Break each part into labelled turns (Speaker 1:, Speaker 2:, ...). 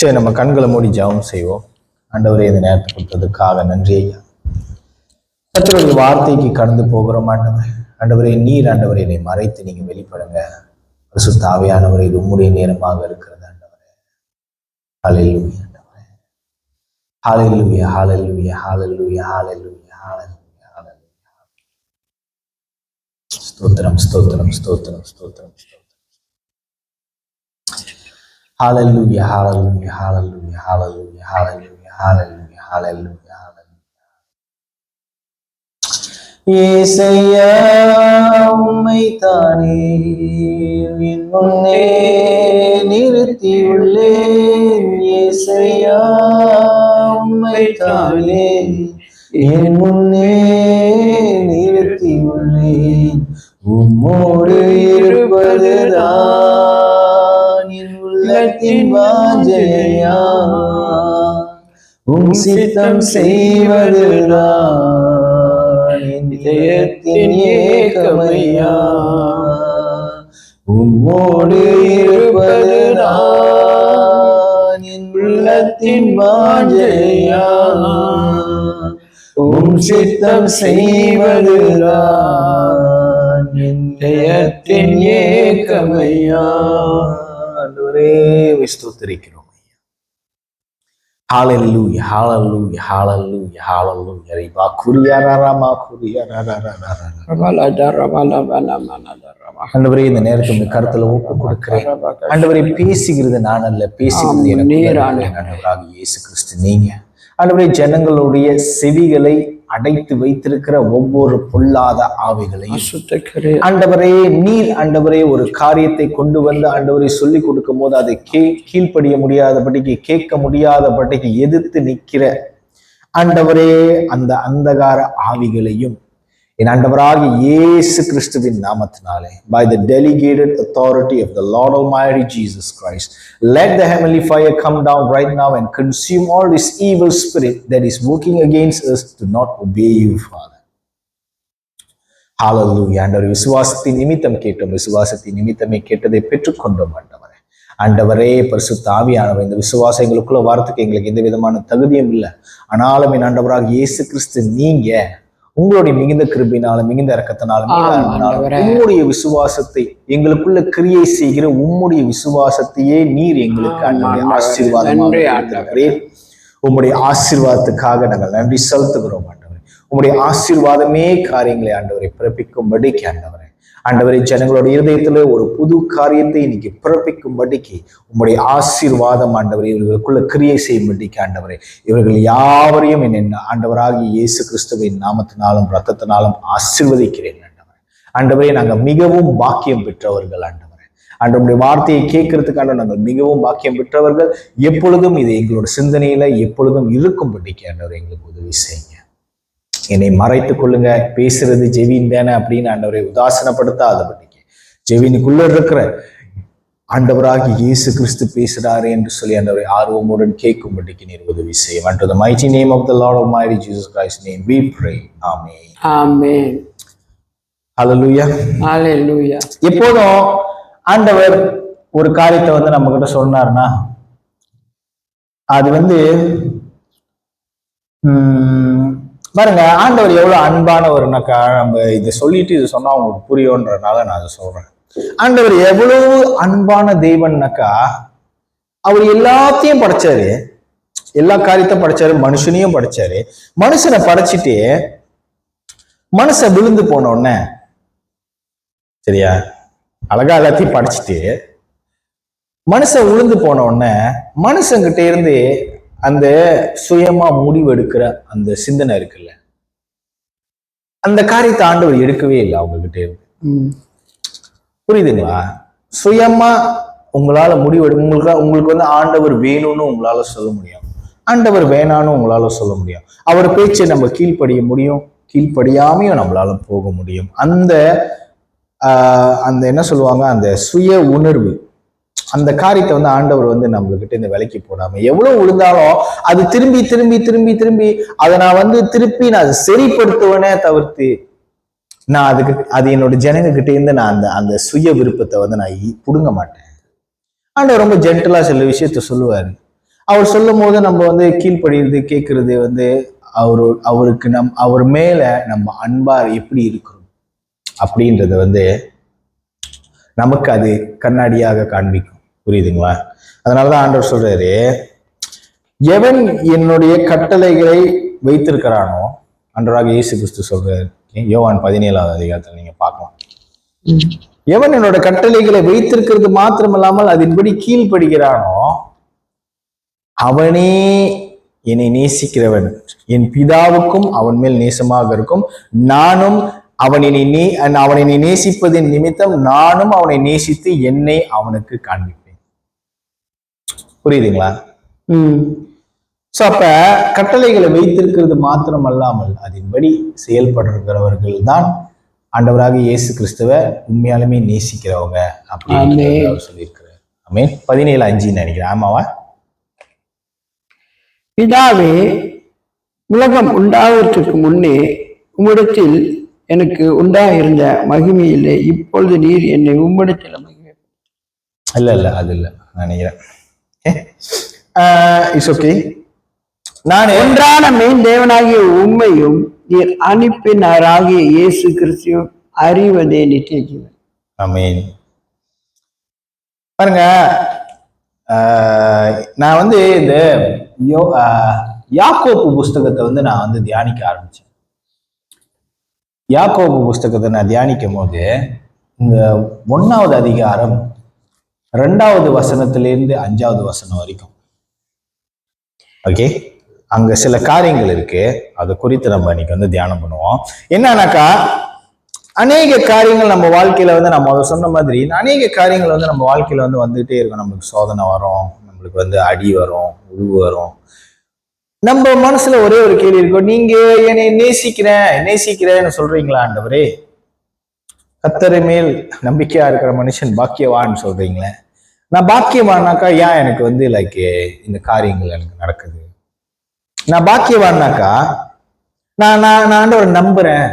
Speaker 1: சரி, நம்ம கண்களை மூடி ஜெபம் செய்வோம். ஆண்டவரே, இந்த நேரத்தை கொடுத்ததுக்காக நன்றி ஐயா. கர்த்தருடைய வார்த்தைக்கு கடந்து போகிறோம் ஆண்டவரே. ஆண்டவரே, நீர் ஆண்டவரே என்னை மறைத்து நீங்க வெளிப்படுங்க. பரிசுத்த ஆவியானவரே, இது உம்முடைய நேரமாக இருக்கிறது ஆண்டவரே. ஹல்லேலூயா ஆண்டவரே. ஹல்லேலூயா, ஹல்லேலூயா, ஹல்லேலூயா, ஹல்லேலூயா, ஹல்லேலூயா, ஹல்லேலூயா. ஸ்தோத்திரம், ஸ்தோத்திரம், ஸ்தோத்திரம், ஸ்தோத்திரம், ஸ்தோத்திரம். Hallelujah, hallelujah, hallelujah, hallelujah, hallelujah, hallelujah, hallelujah, hallelujah. இயேசையா, உம்மைத்தானே என் முன்னே நிறுத்தியுள்ளேன். இயேசையா, உம்மைத்தானே என் முன்னே நிறுத்தியுள்ளேன். உம்மோடு இருப்பதுதான் என் உள்ளத்தின் வாஞ்சையா, உம் சித்தம் செய்வதுதான் என் இதயத்தின் ஏக்கமையா. உம்மோடு இருப்பதுதான் என் உள்ளத்தின் வாஞ்சையா, உம் சித்தம் செய்வதுதான் என் இதயத்தின் ஏக்கமையா. ஆண்டவரே, ஸ்தோத்திரிக்கிறோம். ஹல்லேலூயா, ஹல்லேலூயா, ஹல்லேலூயா, ஹல்லேலூயா. ரிபா குரியாராமா குரியாராராராரா. ஆண்டவரே, இந்த நேரத்தை உங்க கருத்துல ஒப்பு கொடுக்கிறேன். ஆண்டவரே, பேசுகிறது நான் அல்ல, பேசுகிறது எனக்கு ஆண்டவராக இயேசு கிறிஸ்து நீங்க. ஆண்டவரே, ஜனங்களுடைய செவிகளை அடைத்து வைத்திருக்கிற ஒவ்வொரு பொல்லாத ஆவிகளையும் ஆண்டவரே, நீர் ஆண்டவரே ஒரு காரியத்தை கொண்டு வந்து ஆண்டவரை சொல்லி கொடுக்கும் போது அதை கீழ்ப்படிய முடியாதபடிக்கு, கேட்க முடியாதபடிக்கு எதிர்த்து நிற்கிற ஆண்டவரே அந்த அந்தகார ஆவிகளையும் என் ஆண்டவராகிய இயேசு கிறிஸ்துவின் நாமத்தினாலே, by the delegated authority of the Lord Almighty Jesus Christ, let the heavenly fire come down right now and consume all this evil spirit that is working against us to not obey you, Father. Hallelujah. ஆண்டவரே, விசுவாசத்தின் நிமித்தம் கேட்டோம், விசுவாசத்தின் நிமித்தமே கேட்டதை பெற்றுக்கொண்டோம். ஆண்டவரே, ஆண்டவரே பரிசுத்த ஆவியானவர், இந்த விசுவாசம் எங்களுக்குள்ள வாரத்துக்கு எங்களுக்கு எந்த விதமான தகுதியும் இல்லை. ஆனாலும் என் ஆண்டவராக இயேசு கிறிஸ்து நீங்க உங்களுடைய மிகுந்த கிருபையினாலும் மிகுந்த இரக்கத்தினாலும் உம்முடைய விசுவாசத்தை எங்களுக்குள்ள கிரியை செய்கிற உம்முடைய விசுவாசத்தையே நீர் எங்களுக்கு ஆசீர்வாதமாக இருக்கிறீர். உம்முடைய ஆசீர்வாதத்துக்காக நாங்கள் நன்றி செலுத்துகிறோம். ஆண்டவரே, உம்முடைய ஆசீர்வாதமே காரியங்களை ஆண்டவரை பிறப்பிக்கும்படிக்கு ஆண்டவரே, ஆண்டவரை ஜனங்களுடைய இருதயத்துல ஒரு புது காரியத்தை இன்னைக்கு பிறப்பிக்கும்படிக்கு உம்முடைய ஆசீர்வாதம் ஆண்டவரை இவர்களுக்குள்ள கிரியை செய்யும்படிக்கு ஆண்டவரை இவர்கள் யாவரையும் என்ன ஆண்டவராகிய இயேசு கிறிஸ்துவின் நாமத்தினாலும் இரத்தத்தினாலும் ஆசீர்வதிக்கிறேன். ஆண்டவரை, ஆண்டவரை நாங்கள் மிகவும் பாக்கியம் பெற்றவர்கள். ஆண்டவரை, ஆண்டவருடைய வார்த்தையை கேட்கறதுக்கான நாங்கள் மிகவும் பாக்கியம் பெற்றவர்கள். எப்பொழுதும் இது எங்களோட சிந்தனையில எப்பொழுதும் இருக்கும்படிக்கு ஆண்டவரை எங்களுக்கு உதவி செய்யுங்க. என்னை மறைத்துக் கொள்ளுங்க. பேசுறது ஜெவின் தானே அப்படின்னு ஆண்டவரை உதாசனப்படுத்தாதபடிக்கு, ஜெவினுக்குள்ள இருக்கிற ஆண்டவராகி இயேசு கிறிஸ்து பேசுறாரு என்று சொல்லி ஆண்டவரை ஆர்வமுடன் கேட்கும்படிக்கு நீர் உதவி செய்யும். Unto the mighty name of the Lord Almighty Jesus Christ's name we pray. Amen.
Speaker 2: Amen.
Speaker 1: Hallelujah.
Speaker 2: Hallelujah.
Speaker 1: எப்போதும் ஆண்டவர் ஒரு காரியத்தை வந்து நம்ம கிட்ட சொன்னார்னா அது வந்து பாருங்க, ஆண்டவர் எவ்வளவு அன்பானவர்னாக்கா, நம்ம இதை சொல்லிட்டு இது சொன்னா உங்களுக்கு புரியும்ன்றனால நான் அதை சொல்றேன். ஆண்டவர் எவ்வளவு அன்பான தெய்வம்னாக்கா, அவர் எல்லாத்தையும் படைச்சாரு, எல்லா காரியத்தையும் படைச்சாரு, மனுஷனையும் படைச்சாரு. மனுஷனை படைச்சிட்டு மனுஷன் விழுந்து போன உடனே, சரியா, அழகா எல்லாத்தையும் படைச்சிட்டு மனுஷன் விழுந்து போன உடனே மனுஷங்கிட்ட இருந்து அந்த சுயமா முடிவெடுக்கிற அந்த சிந்தனை இருக்குல்ல, அந்த காரியத்தை ஆண்டவர் எடுக்கவே இல்லை அவங்க கிட்ட இருந்து. புரியுதுங்களா? சுயமா உங்களால உங்களுக்கு வந்து ஆண்டவர் வேணும்னு உங்களால சொல்ல முடியும், ஆண்டவர் வேணான்னு உங்களால சொல்ல முடியும். அவர் பேச்சை நம்ம கீழ்ப்படிய முடியும், கீழ்ப்படியாமையும் நம்மளால போக முடியும். அந்த என்ன சொல்லுவாங்க, அந்த சுய உணர்வு, அந்த காரியத்தை வந்து ஆண்டவர் வந்து நம்மகிட்ட இந்த விலைக்கு போடாம, எவ்வளவு விழுந்தாலும் அது திரும்பி திரும்பி திரும்பி திரும்பி அதை நான் வந்து திருப்பி நான் அதை சரிப்படுத்துவேனே தவிர்த்து நான் அது என்னோட ஜனங்க கிட்ட இருந்து நான் அந்த சுய விருப்பத்தை வந்து நான் புடுங்க மாட்டேன். ஆண்டவர் ரொம்ப ஜென்டலா சில விஷயத்த சொல்லுவாரு. அவர் சொல்லும் போது நம்ம வந்து கீழ்ப்படிறது கேட்கறது வந்து அவருக்கு அவர் மேல நம்ம அன்பா எப்படி இருக்கிறோம் அப்படின்றத வந்து நமக்கு அது கண்ணாடியாக காண்பிக்கும். புரியுதுங்களா? அதனாலதான் ஆண்டவர் சொல்றாரு, எவன் என்னுடைய கட்டளைகளை வைத்திருக்கிறானோ, ஆண்டவராக இயேசு கிறிஸ்து சொல்றாரு, யோவான் 17வது அதிகாரத்தில் நீங்க பார்க்கலாம். எவன் என்னோட கட்டளைகளை வைத்திருக்கிறது மாத்திரமில்லாமல் அதன்படி கீழ்ப்படுகிறானோ அவனே என்னை நேசிக்கிறவன், என் பிதாவுக்கும் அவன் மேல் நேசமாக இருக்கும். நானும் அவன் என்னை நேசிப்பதின் நிமித்தம் நானும் அவனை நேசித்து என்னை அவனுக்கு காண்பிப்பேன். புரியுதுங்களா? சோ அப்ப கட்டளைகளை வைத்திருக்கிறது மாத்திரம் அல்லாமல் அதன்படி செயல்படுகிறவர்கள் தான் ஆண்டவராக இயேசு கிறிஸ்துவ உண்மையாலுமே நேசிக்கிறவங்க அப்படின்னு அவர் சொல்லியிருக்கிறார். ஆமென். 17:5 நினைக்கிறேன். ஆமாவா?
Speaker 2: பிதாவே, உலகம் உண்டாவதற்கு முன்னே உம்மிடத்தில் எனக்கு உண்டாயிருந்த மகிமையிலே இப்பொழுது நீர் என்னை உம்மிடத்தில் மகிமை.
Speaker 1: இல்ல அது இல்ல நினைக்கிறேன். It's okay. நான்
Speaker 2: ஒன்றான மெயின் தேவனாகிய உண்மையும் நீர் அனுப்பினாராகிய இயேசு கிறிஸ்துவும் அறிவதே நித்திய ஜீவன்.
Speaker 1: ஆமென். பாருங்க, நான் வந்து இந்த யாக்கோப்பு புஸ்தகத்தை வந்து நான் வந்து தியானிக்க ஆரம்பிச்சேன். யாக்கோப்பு புஸ்தகத்தை நான் தியானிக்கும் போது இந்த 1வது அதிகாரம் 2வது வசனத்திலிருந்து 5வது வசனம் வரைக்கும், ஓகே, அங்க சில காரியங்கள் இருக்கு. அது குறித்து நம்ம இன்னைக்கு வந்து தியானம் பண்ணுவோம். என்னன்னாக்கா, அநேக காரியங்கள் நம்ம வாழ்க்கையில வந்து நம்ம சொன்ன மாதிரி அநேக காரியங்கள் வந்து நம்ம வாழ்க்கையில வந்து வந்துகிட்டே இருக்கும். நம்மளுக்கு சோதனை வரும், நம்மளுக்கு வந்து அடி வரும், உழுவு வரும். நம்ம மனசுல ஒரே ஒரு கேள்வி இருக்கும், நீங்க என்னை நேசிக்கிறேன்னு சொல்றீங்களா ஆண்டவரே? கர்த்தர் மேல் நம்பிக்கையா இருக்கிற மனுஷன் பாக்கியவான்னு சொல்றீங்களே. நான் பாக்கியவான்னாக்கா ஏன் எனக்கு வந்து இந்த காரியங்கள் எனக்கு நடக்குது? நான் பாக்கியவான்னாக்கா நான் ஆண்டவரை நம்புறேன்.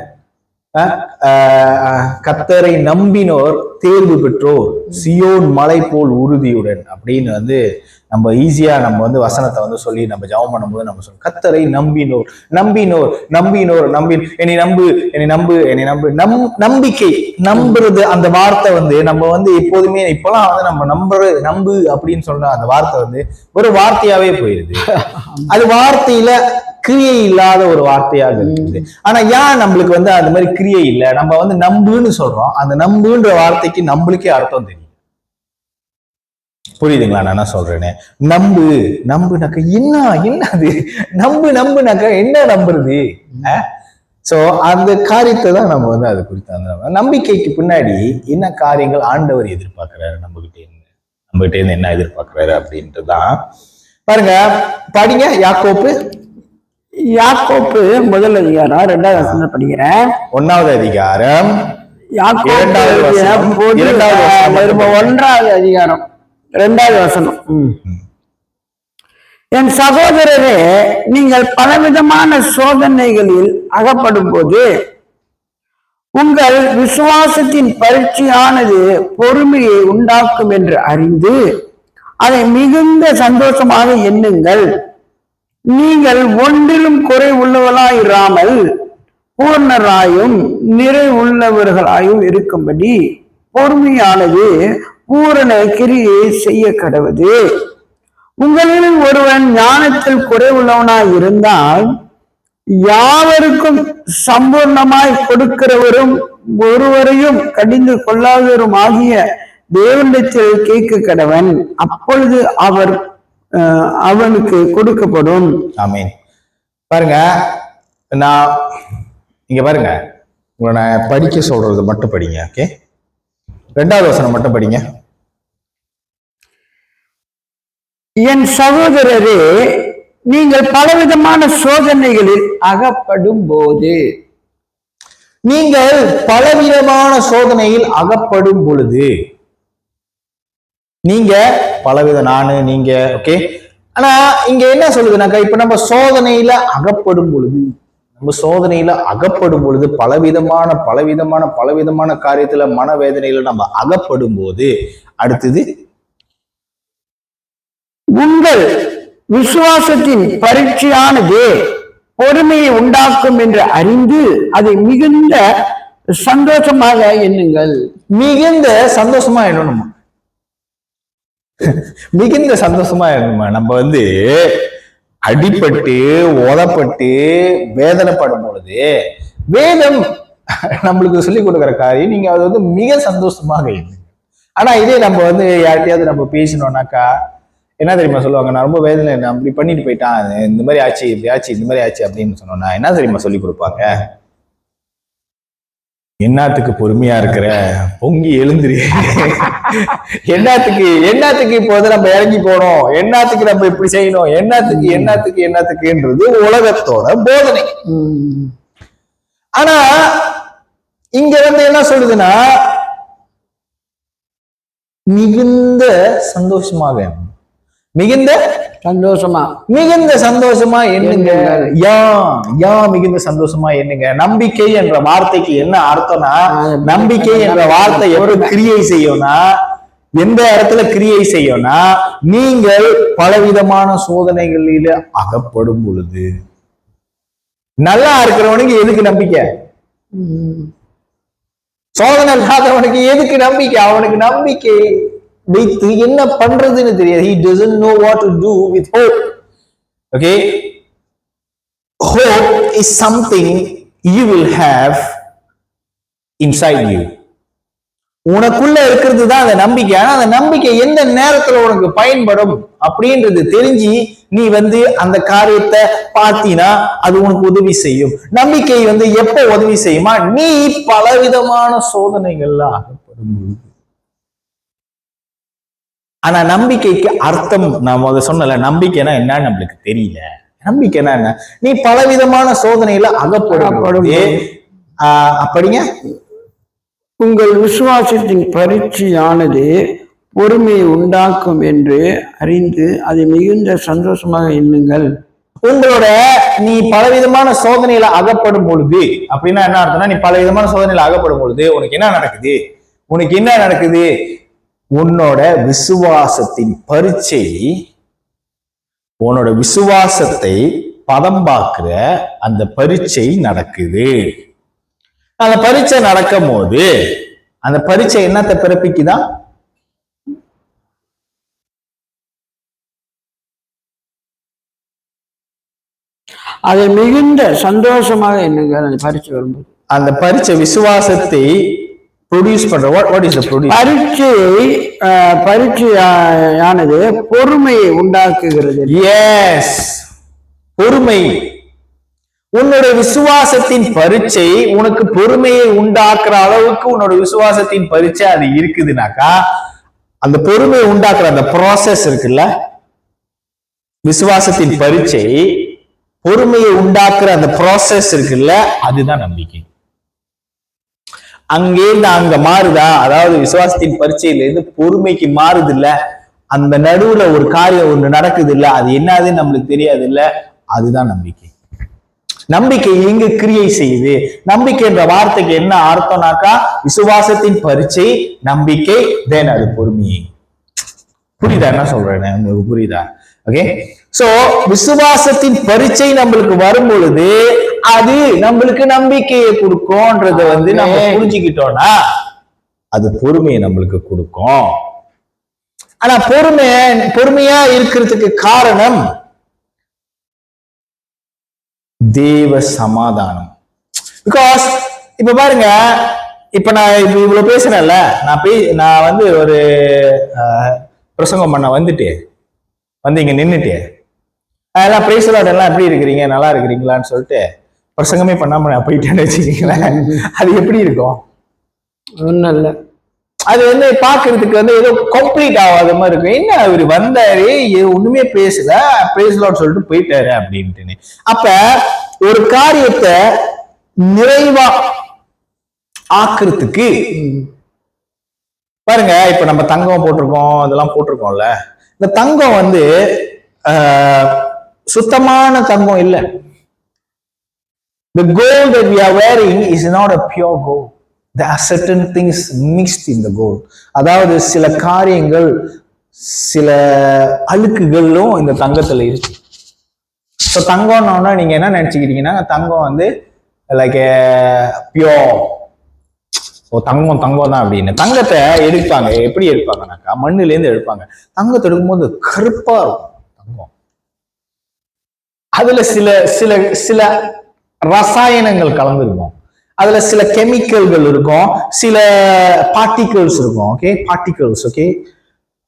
Speaker 1: கர்த்தரை நம்பினோர் தேர்வு பெற்றோர் சியோன் மலை போல் உறுதியுடன் அப்படின்னு வந்து நம்ம ஈஸியா நம்ம வந்து வசனத்தை வந்து சொல்லி நம்ம ஜெபம் பண்ணும்போது நம்ம சொல்றோம், கர்த்தரை நம்பினோர் என்னை நம்பு. நம்பிக்கை, நம்புறது, அந்த வார்த்தை வந்து நம்ம வந்து எப்போதுமே இப்பெல்லாம் வந்து நம்ம நம்பு அப்படின்னு சொல்ற அந்த வார்த்தை வந்து ஒரு வார்த்தையாவே போயிருது. அது வார்த்தையில கிரியை இல்லாத ஒரு வார்த்தையாக இருக்குது. ஆனா ஏன் நம்மளுக்கு வந்து அந்த மாதிரி கிரியை இல்லை? நம்ம வந்து நம்புன்னு சொல்றோம், அந்த நம்புன்ற வார்த்தைக்கு நம்மளுக்கே அர்த்தம் தெரியும். புரியுதுங்களா நான் என்ன சொல்றேன்னு? நம்புனாக்கா என்னது? நம்புனாக்கா என்ன நம்புறது? சோ அந்த காரியத்தை தான் நம்ம வந்து அது குறித்து அந்த நம்பிக்கைக்கு பின்னாடி என்ன காரியங்கள் ஆண்டவர் எதிர்பார்க்கிறாரு, நம்மகிட்ட இருந்து என்ன எதிர்பார்க்கிறாரு அப்படின்றதுதான். பாருங்க, படிங்க
Speaker 2: யாக்கோப்பு 1 அதிகாரம் 2வது வசனம் படிக்கிறேன்.
Speaker 1: 1வது அதிகாரம்
Speaker 2: 1வது அதிகாரம் 2வது வசனம். என் சகோதரரே, நீங்கள் பலவிதமான சோதனைகளில் அகப்படும் போது உங்கள் விசுவாசத்தின் பரீட்சையானது பொறுமையை உண்டாக்கும் என்று அறிந்து அதை மிகுந்த சந்தோஷமாக எண்ணுங்கள். நீங்கள் ஒன்றிலும் குறை உள்ளவர்களாயிராமல் பூர்ணராயும் நிறை உள்ளவர்களாயும் இருக்கும்படி பொறுமையானது பூரண கிரியை செய்ய கடவுது. உங்களில் ஒருவன் ஞானத்தில் குறை உள்ளவனாய் இருந்தால் யாவருக்கும் சம்பூர்ணமாய் கொடுக்கிறவரும் ஒருவரையும் கடிந்து கொள்ளாதவரும் ஆகிய தேவனிடத்தில் கேட்க கடவன், அப்பொழுது அவனுக்கு கொடுக்கப்படும்.
Speaker 1: ஆமென். பாருங்க, நான் இங்க பாருங்க, உங்களை நான் படிக்க சொல்றது மட்டும் படிங்க. ஓகே, 2வது வசனம் மட்டும் படிங்க.
Speaker 2: என் சகோதரரே, நீங்கள் பலவிதமான சோதனைகளில் அகப்படும் போது
Speaker 1: நீங்க பலவித நீங்க ஓகே. ஆனா இங்க என்ன சொல்லுதுனாக்கா, இப்ப நம்ம சோதனையில அகப்படும் பொழுது பலவிதமான காரியத்துல மனவேதனையில நம்ம அகப்படும் போது அடுத்தது
Speaker 2: உங்கள் விசுவாசத்தின் பரீட்சையானது பொறுமையை உண்டாக்கும் என்று அறிந்து அதை மிகுந்த சந்தோஷமாக எண்ணுங்கள்.
Speaker 1: மிகுந்த சந்தோஷமா எண்ணணுமா? மிகுந்த சந்தோஷமா எண்ணணுமா? நம்ம வந்து அடிபட்டு உதப்பட்டு வேதனைப்படும் பொழுது வேதம் நம்மளுக்கு சொல்லி கொடுக்குற காரியம் நீங்க அது வந்து மிக சந்தோஷமாக எண்ணுங்க. ஆனா இதே நம்ம வந்து யார்கிட்டயாவது நம்ம பேசணும்னாக்கா என்ன தெரியுமா சொல்லுவாங்க? நான் ரொம்ப வேதனை, நான் அப்படி பண்ணிட்டு போயிட்டான், இந்த மாதிரி ஆச்சு, இப்படி ஆச்சு, இந்த மாதிரி ஆச்சு அப்படின்னு சொன்னோம்னா என்ன தெரியுமா சொல்லி கொடுப்பாங்க? என்னத்துக்கு பொறுமையா இருக்கிற, பொங்கி எழுந்துரு. என்னத்துக்கு இப்போ வந்து நம்ம இறங்கி போனோம், என்னத்துக்கு நம்ம இப்படி செய்யணும், என்னத்துக்குன்றது உலகத்தோட போதனை. ஆனா இங்க வந்து என்ன சொல்லுதுன்னா மிகுந்த சந்தோஷமாக, மிகுந்த சந்தோஷமா எண்ணுங்க. மிகுந்த சந்தோஷமா எண்ணுங்க. நம்பிக்கை என்ற வார்த்தைக்கு என்ன அர்த்தம்னா, நம்பிக்கை என்ற வார்த்தை எப்படி கிரியை செய்யும்னா, எந்த இடத்துல கிரியை செய்யும்னா, நீங்கள் பலவிதமான சோதனைகளில அகப்படும் பொழுது. நல்லா இருக்கிறவனுக்கு எதுக்கு நம்பிக்கை? சோதனை இல்லாதவனுக்கு எதுக்கு நம்பிக்கை? அவனுக்கு நம்பிக்கை வைத்து என்ன பண்றதுன்னு தெரியாது. He doesn't know what to do with hope. Okay, hope is something you will have inside you. உனக்குள்ள இருக்கிறது தான் அந்த நம்பிக்கை. ஆனா அந்த நம்பிக்கை எந்த நேரத்துல உனக்கு பயன்படும் அப்படின்றது தெரிஞ்சு நீ வந்து அந்த காரியத்தை பார்த்தீனா அது உனக்கு உதவி செய்யும். நம்பிக்கை வந்து எப்ப உதவி செய்யுமா? நீ பலவிதமான சோதனைகள்ல ஆகப்படும் பொழுது. ஆனா நம்பிக்கைக்கு அர்த்தம் நான் சொன்னல, நம்பிக்கைனா என்ன நம்மளுக்கு தெரியல. நம்பிக்கைனா என்ன? நீ பலவிதமான சோதனையில அகப்படும். அப்படிங்க,
Speaker 2: உங்கள் விசுவாசத்தின் பரீட்சையானது பொறுமையை உண்டாக்கும் என்று அறிந்து அதை மிகுந்த சந்தோஷமாக எண்ணுங்கள்.
Speaker 1: உங்களோட நீ பலவிதமான சோதனையில அகப்படும் பொழுது அப்படின்னா என்ன அர்த்தம்னா, நீ பலவிதமான சோதனையில அகப்படும் பொழுது உனக்கு என்ன நடக்குது? உன்னோட விசுவாசத்தின் பரீட்சை, உன்னோட விசுவாசத்தை பதம் பார்க்கிற அந்த பரீட்சை நடக்குது. அந்த பரீட்சை நடக்கும் போது அந்த பரீட்சை என்னத்தை பிறப்பிக்குதான்?
Speaker 2: அதை மிகுந்த சந்தோஷமாக எண்ணுங்க. அந்த பரீட்சை வரும்போது
Speaker 1: அந்த பரீட்சை விசுவாசத்தை ப்ரொடியூஸ் பண்ற. What is the produce?
Speaker 2: பரீட்சையானது பொறுமையை உண்டாக்குகிறது.
Speaker 1: எஸ், பொறுமை. உன்னோட விசுவாசத்தின் பரீட்சை உனக்கு பொறுமையை உண்டாக்குற அளவுக்கு உன்னோட விசுவாசத்தின் பரீட்சை அது இருக்குதுனாக்கா, அந்த பொறுமையை உண்டாக்குற அந்த ப்ராசஸ் இருக்குல்ல, விசுவாசத்தின் பரீட்சை பொறுமையை உண்டாக்குற அந்த ப்ராசஸ் இருக்குல்ல, அதுதான் நம்பிக்கை. அங்கேருந்து அங்க மாறுதா? அதாவது விசுவாசத்தின் பரீட்சையில இருந்து பொறுமைக்கு மாறுது இல்ல, அந்த நடுவுல ஒரு காரியம் ஒன்று நடக்குது இல்ல, அது என்னதுன்னு நம்மளுக்கு தெரியாது இல்ல, அதுதான் நம்பிக்கை. நம்பிக்கை எங்க கிரியை செய்யுது? நம்பிக்கை என்ற வார்த்தைக்கு என்ன அர்த்தம்னாக்கா, விசுவாசத்தின் பரீட்சை நம்பிக்கை, தென் அது பொறுமையை. புரியுதா என்ன சொல்றேன்? உங்களுக்கு புரியுதா? ஓகே, சோ விசுவாசத்தின் பரீட்சை நம்மளுக்கு வரும் பொழுது அது நம்மளுக்கு நம்பிக்கையை கொடுக்கும்ன்றத வந்து நம்ம புரிஞ்சுக்கிட்டோம்னா அது பொறுமையை நம்மளுக்கு கொடுக்கும். ஆனா பொறுமையா இருக்கிறதுக்கு காரணம் தேவ சமாதானம். பிகாஸ் இப்ப பாருங்க, இப்ப நான் இவ்வளவு பேசுறேன்ல, நான் வந்து ஒரு பிரசங்கம் பண்ண வந்துட்டு இங்க நின்றுட்டு அதெல்லாம் பிரைஸ் லார்ட் எல்லாம் எப்படி இருக்கிறீங்க, நல்லா இருக்கிறீங்களான்னு சொல்லிட்டு பிரசங்கமே பண்ணாம நான் போயிட்டேன்னு வச்சுக்கீங்களேன், அது எப்படி இருக்கும்?
Speaker 2: ஒன்றும் இல்லை,
Speaker 1: அது வந்து பாக்குறதுக்கு வந்து ஏதோ கம்ப்ளீட் ஆகாத மாதிரி இருக்கும். என்ன அவரு வந்தாரு, ஒண்ணுமே பேசல, பிரைஸ் லார்ட் சொல்லிட்டு போயிட்டாரு அப்படின்ட்டு. அப்ப ஒரு காரியத்தை நிறைவா ஆக்குறதுக்கு பாருங்க, இப்ப நம்ம தங்கம் போட்டிருக்கோம், இதெல்லாம் போட்டிருக்கோம்ல, இந்த தங்கம் வந்து சுத்தமான தங்கம் இல்ல. The gold that we are wearing is not a pure gold. There are certain things mixed in the gold. அதாவது சில காரியங்கள் சில அழுக்குகளும் இந்த தங்கத்துல இருக்கு. ஸோ தங்கம்னா நீங்க என்ன நினைச்சுக்கிறீங்கன்னா, தங்கம் வந்து லைக் பியோர், ஓ தங்கம் தங்கம் தான் அப்படின்னு. தங்கத்தை எடுப்பாங்க, எப்படி எடுப்பாங்கனாக்கா மண்ணுல இருந்து எடுப்பாங்க. தங்கத்தை எடுக்கும்போது கருப்பா இருக்கும் தங்கம். அதுல சில சில சில ரசாயனங்கள் கலந்துருக்கும், அதுல சில கெமிக்கல்கள் இருக்கும், சில பார்ட்டிகல்ஸ் இருக்கும். Okay, particles. ஓகே,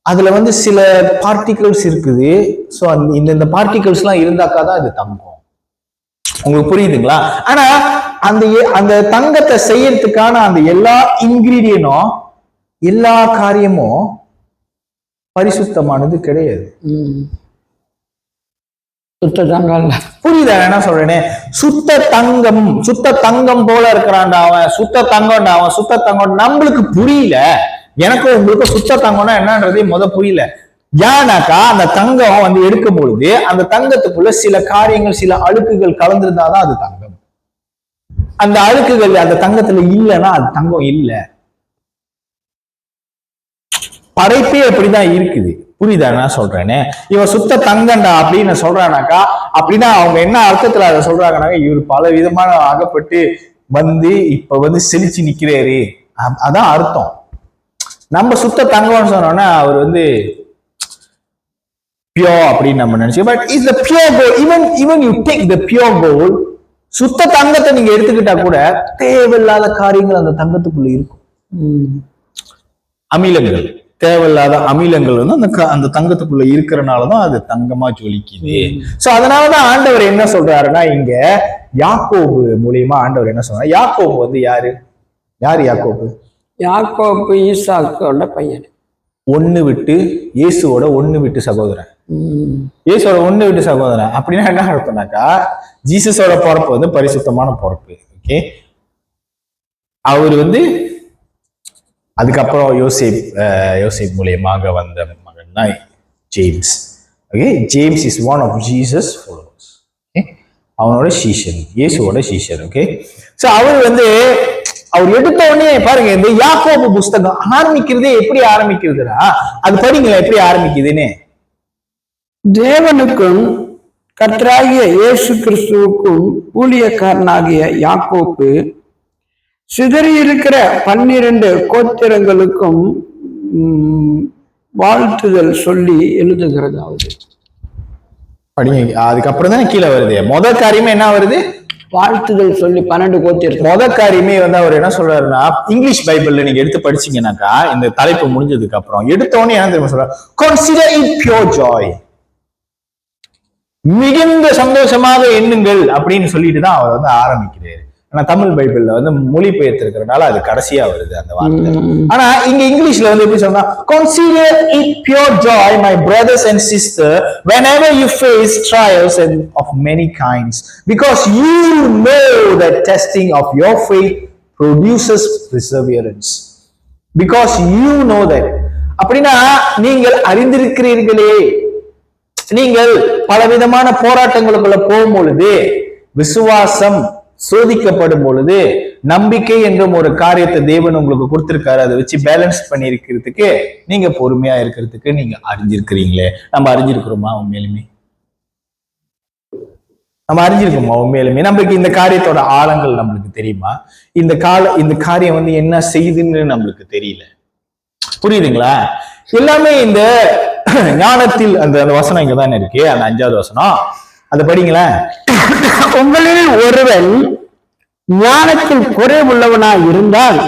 Speaker 1: அதுல வந்து சில பார்ட்டிகல்ஸ் இருக்குது. ஸோ இந்த பார்ட்டிகல்ஸ் எல்லாம் இருந்தாக்கா தான் இது தங்கம். உங்களுக்கு புரியுதுங்களா? ஆனா அந்த அந்த தங்கத்தை செய்யறதுக்கான அந்த எல்லா இன்கிரீடியனும், எல்லா காரியமும் பரிசுத்தமானது கிடையாது.
Speaker 2: சுத்த தங்கம்.
Speaker 1: புரியுதா என்ன சொல்றேன்னு? சுத்த தங்கம் போல இருக்கிறான்டா அவன், சுத்த தங்கம்டா அவன், சுத்த தங்கம். நம்மளுக்கு புரியல, எனக்கும் உங்களுக்கு சுத்த தங்கம்னா என்னன்றதே புரியல. ஏன்னாக்கா அந்த தங்கம் வந்து எடுக்கும் பொழுது அந்த தங்கத்துக்குள்ள சில காரியங்கள், சில அழுக்குகள் கலந்துருந்தாதான் அது தங்கம். அந்த அழுக்குகள் அந்த தங்கத்துல இல்லைன்னா அது தங்கம் இல்லை. படைப்பே அப்படிதான் இருக்குது. புரியுதா நான் சொல்றேன்னு? இவன் சுத்த தங்கண்டா அப்படின்னு சொல்றானாக்கா, அப்படின்னா அவங்க என்ன அர்த்தத்துல அதை சொல்றாங்கனாக்கா, இவர் பல விதமான அகப்பட்டு வந்து இப்ப வந்து செழிச்சு நிக்கிறாரு, அதான் அர்த்தம். நம்ம சுத்த தங்கம்னு சொன்னோம்னா அவர் வந்து பியோர் அப்படின்னு நம்ம நினைச்சோம். But is the pure gold. Even you take the pure gold, சுத்த தங்கத்தை நீங்க எடுத்துக்கிட்டா கூட தேவையில்லாத காரியங்கள் அந்த தங்கத்துக்குள்ள இருக்கும். அமிலங்கள், தேவையில்லாத அமிலங்கள் வந்து அந்த தங்கத்துக்குள்ள இருக்கிறனாலதான் அது தங்கமா ஜொலிக்குது. சோ அதனாலதான் ஆண்டவர் என்ன சொல்றாருன்னா, இங்க யாக்கோபு மூலியமா ஆண்டவர் என்ன சொல்றாரு? யாக்கோபு வந்து யாரு யாக்கோபு?
Speaker 2: யாக்கோபு ஈசாக்கோட பையன்,
Speaker 1: இயேசுவோட ஒண்ணு விட்டு சகோதரன். இயேசுவோட ஒண்ணு விட்டு சகோதரன் அப்படின்னா என்ன அர்த்தம்னாக்கா, ஜீசஸோட பிறப்பு வந்து பரிசுத்தமான பிறப்பு. ஓகே, அவர் வந்து அதுக்கப்புறம் யோசேப் மூலியமாக வந்த மகன் தான் James. Okay, James is one of Jesus followers. அவனோட சீஷன், இயேசுவோட சீஷன். ஓகே, சோ அவர் வந்து அவர் எடுத்த உடனே பாருங்க, இந்த யாக்கோபு புஸ்தகம் ஆரம்பிக்கிறதே எப்படி ஆரம்பிக்கிறதுனா, அது படிங்களா எப்படி ஆரம்பிக்குதுன்னு.
Speaker 2: தேவனுக்கும் கர்த்தராகிய இயேசு கிறிஸ்துவுக்கும் ஊழியக்காரனாகிய யாக்கோபு சிதறி இருக்கிற 12 கோத்திரங்களுக்கும் வாழ்த்துதல் சொல்லி எழுதுகிறதாவது.
Speaker 1: படிங்க, அதுக்கப்புறம் தான் கீழே வருது. முதல் காரியமே என்ன வருது?
Speaker 2: வாழ்த்துதல் சொல்லி 12 கோத்திரம்.
Speaker 1: முதல் காரியமே வந்து அவர் என்ன சொல்றாருன்னா, இங்கிலீஷ் பைபிள்ல நீங்க எடுத்து படிச்சீங்கன்னாக்கா, இந்த தலைப்பு முடிஞ்சதுக்கு அப்புறம் எடுத்தோடனே என்ன தெரியுமா சொல்றாரு? கன்சிடர் இட் பியூர் ஜாய், மிகுந்த சந்தோஷமாக எண்ணுங்கள் அப்படின்னு சொல்லிட்டு தான் அவர் வந்து ஆரம்பிக்கிறாரு. ஆனா தமிழ் பைபிள்ல வந்து மொழிபெயர்த்திருக்கிறதுனால அது கடைசியா வருது அந்த வார்த்தை. ஆனா இங்க இங்கிலீஷ்ல வந்து எப்படி சொன்னா, consider it pure joy my brothers and sisters whenever you face trials and of many kinds, because you know that testing of your faith produces perseverance. Because you know that, அப்படின்னா நீங்கள் அறிந்திருக்கிறீர்களே, நீங்கள் பலவிதமான போராட்டங்களுக்குள்ள போகும் பொழுது, விசுவாசம் சோதிக்கப்படும் பொழுது, நம்பிக்கை என்றும் ஒரு காரியத்தை தேவன் உங்களுக்கு கொடுத்திருக்காரு. அதை வச்சு பேலன்ஸ் பண்ணி இருக்கிறதுக்கு, நீங்க பொறுமையா இருக்கிறதுக்கு நீங்க அறிஞ்சிருக்கிறீங்களே. நம்ம அறிஞ்சிருக்கிறோமா உண்மையிலுமே? நம்ம அறிஞ்சிருக்கோமா உண்மையிலுமே? நம்மளுக்கு இந்த காரியத்தோட ஆழங்கள் நம்மளுக்கு தெரியுமா? இந்த காரியம் வந்து என்ன செய்யுதுன்னு நம்மளுக்கு தெரியல. புரியுதுங்களா? எல்லாமே இந்த ஞானத்தில் அந்த வசனம் இங்கதானே இருக்கு, அந்த 5வது வசனம், அதை படிங்களேன்.
Speaker 2: உங்களில் ஒருவன் ஞானத்தில் குறைவுள்ளவனாய் இருந்தால்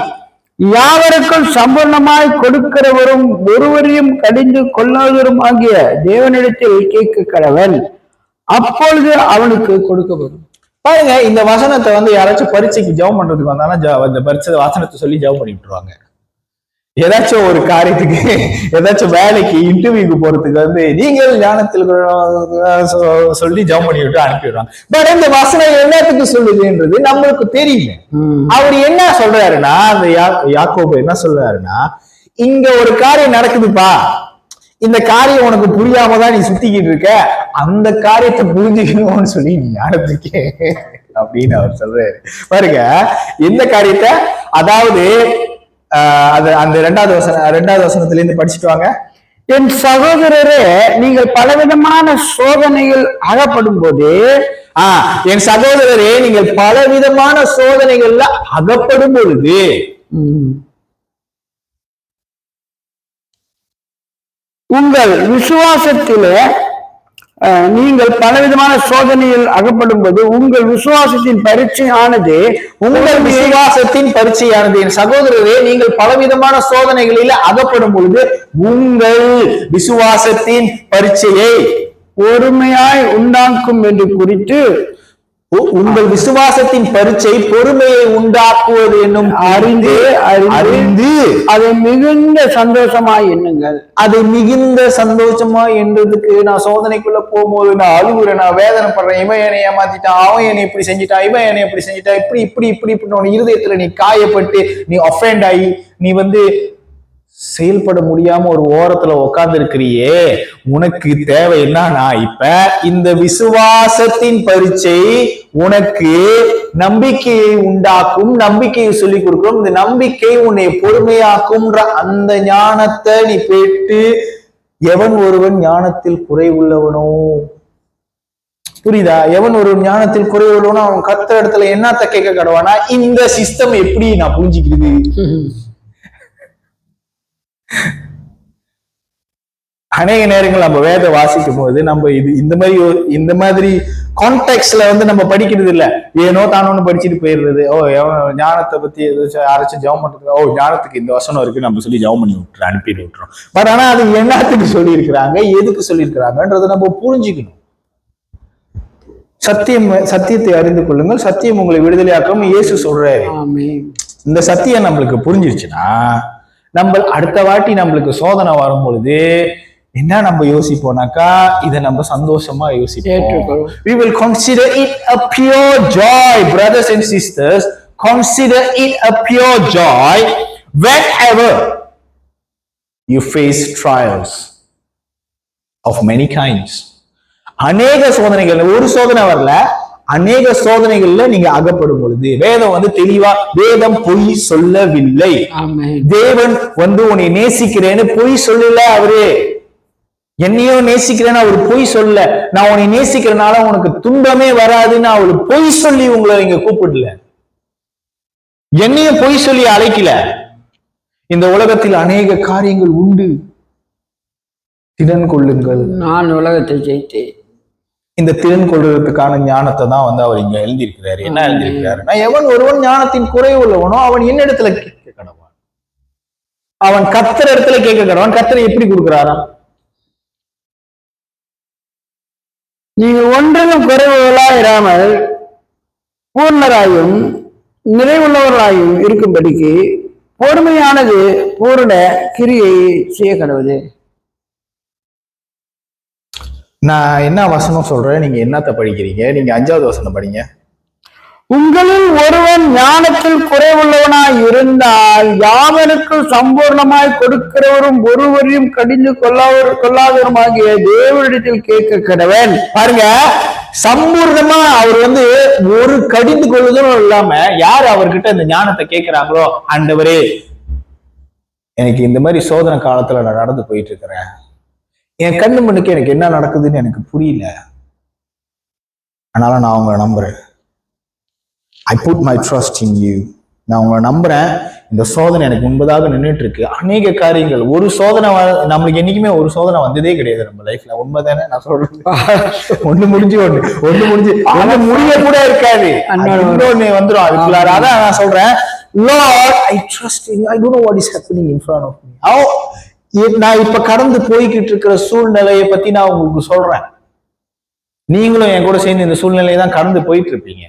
Speaker 2: யாவருக்கும் சம்பூர்ணமாய் கொடுக்கிறவரும் ஒருவரையும் கடிந்து கொள்ளாதவரும் ஆகிய தேவனிடத்தில் கேட்க கடவன், அப்பொழுது அவனுக்கு கொடுக்கப்படும்.
Speaker 1: பாருங்க, இந்த வசனத்தை வந்து யாராச்சும் பரீட்சைக்கு ஜெபம் பண்றதுக்கு வந்தாலும் இந்த பரீட்சை வசனத்தை சொல்லி ஜெபம் பண்ணி விட்டுருவாங்க. ஏதாச்சும் ஒரு காரியத்துக்கு, ஏதாச்சும் வேலைக்கு இன்டர்வியூக்கு போறதுக்கு வந்து நீங்கள் ஞானத்தில் சொல்லி ஜெபம் பண்ணி விட்டு அனுப்பிடுவாங்க. பட் இந்த வசனம் என்னத்துக்கு சொல்லுதுன்றது நம்மளுக்கு தெரியல. அவர் என்ன சொல்றாருன்னா, அந்த யாக்கோபு என்ன சொல்றாருன்னா, இங்க ஒரு காரியம் நடக்குதுப்பா, இந்த காரியம் உனக்கு புரியாம தான் நீ சுத்திக்கிட்டு இருக்க, அந்த காரியத்தை புரிஞ்சுக்கணும்னு சொல்லி நீ ஞானத்துக்கே அப்படின்னு அவர் சொல்றாரு. பாருங்க, எந்த காரியத்தை, அதாவது அது அந்த 2வது வசனத்துல இருந்து படிச்சுட்டு வாங்க.
Speaker 2: என் சகோதரரே, நீங்கள் பலவிதமான சோதனைகள் அகப்படும் போது,
Speaker 1: என் சகோதரரே, நீங்கள் பலவிதமான சோதனைகள்ல அகப்படும் பொழுது
Speaker 2: உங்கள் விசுவாசத்திலே நீங்கள் பலவிதமான சோதனையில் அகப்படும் போது உங்கள் விசுவாசத்தின் பரீட்சையானது
Speaker 1: என் சகோதரரே, நீங்கள் பலவிதமான சோதனைகளில் அகப்படும் பொழுது உங்கள் விசுவாசத்தின் பரீட்சையை
Speaker 2: பொறுமையாய் உண்டாக்கும் என்று குறித்து,
Speaker 1: உங்கள் விசுவாசத்தின் பரீட்சை பொறுமையை உண்டாக்குவது என்னும் அறிந்து
Speaker 2: அதை மிகுந்த சந்தோஷமாய் எண்ணுங்கள்.
Speaker 1: அதை மிகுந்த சந்தோஷமா என்றதுக்கு நான் சோதனைக்குள்ள போகும்போது நான் அழுகுறேன், நான் வேதனைப்படுறேன். இவன் என்னை ஏமாத்திட்டான், அவன் என்னை இப்படி செஞ்சுட்டான், இவன் என்னை இப்படி செஞ்சுட்டான், இப்படி இப்படி இப்படி இப்படி இருதயத்துல நீ காயப்பட்டு நீ அஃபெண்ட் ஆகி நீ செயல்பட முடியாம ஒரு ஓரத்துல உட்கார்ந்து இருக்கிறியே, உனக்கு தேவை என்னன்னா இப்ப இந்த விசுவாசத்தின் பரீட்சை உனக்கு நம்பிக்கையை உண்டாக்கும், நம்பிக்கையை சொல்லிக் கொடுக்கும். இந்த நம்பிக்கை உன்னை பொறுமையாக்கும்ன்ற அந்த ஞானத்தை நீ பெற்று, எவன் ஒருவன் ஞானத்தில் குறைவுள்ளவனோ, புரியுதா? எவன் ஒரு ஞானத்தில் குறைவுள்ளவனோ அவன் கர்த்தர் இடத்துல என்னத்த கேட்க கடவானா, இந்த சிஸ்டம் எப்படி நான் புரிஞ்சுக்கிறது? அநேக நேரங்கள் நம்ம வேத வாசிக்கும் போது நம்ம இந்த மாதிரி கான்டெக்ட்ல நம்ம படிக்கிறது இல்ல, ஏனோ தானோன்னு படிச்சுட்டு போயிடுறது. ஞானத்தை பத்தி அரைச்சு ஜெபம் பண்றது, ஞானத்துக்கு இந்த வசனம் இருக்கு நம்ம சொல்லி ஜெபம் பண்ணி அனுப்பிட்டு விட்டுறோம். பட் ஆனா அது என்னத்துக்கு சொல்லி இருக்கிறாங்க, எதுக்கு சொல்லி இருக்கிறாங்கன்றதை நம்ம புரிஞ்சுக்கணும். சத்தியத்தை அறிந்து கொள்ளுங்கள், சத்தியம் உங்களை விடுதலையாக்கும் இயேசு சொல்றாரு. இந்த சத்தியம் நம்மளுக்கு புரிஞ்சிருச்சுன்னா நம்ம அடுத்த வாட்டி நம்மளுக்கு சோதனை வரும் பொழுது என்ன நம்ம யோசிப்போம்னாக்கா, இதை நம்ம சந்தோஷமா யோசிப்போம். We will consider it a pure joy, brothers and sisters. Consider it a pure joy whenever you face trials of many kinds. அநேக சோதனைகள், ஒரு சோதனை வரல, அநேக சோதனைகள்ல நீங்க அகப்படும் பொழுது, வேதம் தெளிவா, வேதம் பொய் சொல்லவில்லை. தேவன் உன்னை நேசிக்கிறேன்னு பொய் சொல்லல. அவரு என்னையும் நேசிக்கிறேன்னு அவர் பொய் சொல்ல. நான் உன்னை நேசிக்கிறனால உனக்கு துன்பமே வராதுன்னு அவரு பொய் சொல்லி உங்களை இங்க கூப்பிடல. என்னையும் பொய் சொல்லி அழைக்கல. இந்த உலகத்தில் அநேக காரியங்கள் உண்டு, திறன் கொள்ளுங்கள்,
Speaker 2: நான் உலகத்தை ஜெயித்தேன்.
Speaker 1: இந்த திறன் கொள்றதுக்கான ஞானத்தை தான் அவர் இங்க எழுதியிருக்கிறாரு. என்ன எழுதியிருக்கிறாருன்னா, எவன் ஒருவன் ஞானத்தின் குறை உள்ளவனோ அவன் என்ன இடத்துல கேட்க கடவான், அவன் கர்த்தர் இடத்துல கேட்க கடவான். கர்த்தரை எப்படி கொடுக்கிறாரா?
Speaker 2: நீங்கள் ஒன்றிலும் குறைவுகளாயிராமல் பூர்ணராயும் நிறைவுள்ளவர்களாயும் இருக்கும்படிக்கு பொறுமையானது பூரண கிரியை செய்ய கடவுது.
Speaker 1: நான் என்ன வசனம் சொல்றேன், நீங்க என்னத்த படிக்கிறீங்க? நீங்க 5வது வசனம் படிங்க.
Speaker 2: உங்களில் ஒருவன் ஞானத்தில் குறைவுள்ளவனாய் இருந்தால் யாவருக்கும் சம்பூர்ணமாய் கொடுக்கிறவரும் ஒருவரையும் கடிந்து கொள்ளாதவருமாகிய தேவனிடத்தில் கேட்க கடவன்.
Speaker 1: பாருங்க, சம்பூர்ணமா அவர் ஒரு கடிந்து கொள்ளுதலும் இல்லாம யார் அவர்கிட்ட இந்த ஞானத்தை கேட்கிறாங்களோ, ஆண்டவரே எனக்கு இந்த மாதிரி சோதனை காலத்துல நான் நடந்து போயிட்டு இருக்கிறேன், என் கண்ணு மண்ணுக்கு எனக்கு என்ன நடக்குதுன்னு எனக்கு புரியல, அதனால நான் உங்களை நம்புறேன். I put my trust in you. நான் உங்களை நம்புறேன். இந்த சோதனை எனக்கு முன்பதாக நின்றுட்டு இருக்கு. அநேக காரியங்கள், ஒரு சோதனை நம்மளுக்கு என்னைக்குமே ஒரு சோதனை வந்ததே கிடையாது நம்ம லைஃப்ல. உண்மைதானே நான் சொல்றேன்? ஒண்ணு முடிஞ்சு ஒண்ணு முடிய கூட இருக்காது, இன்னொன்னு வந்துடும் அதுக்குள்ளார. அதான் நான் சொல்றேன், Lord, I trust in you. I don't know what is happening in front of me. நான் இப்ப கடந்து போய்கிட்டு இருக்கிற சூழ்நிலையை பத்தி நான் உங்களுக்கு சொல்றேன். நீங்களும் என் கூட சேர்ந்து இந்த சூழ்நிலையை தான் கடந்து போயிட்டு இருப்பீங்க,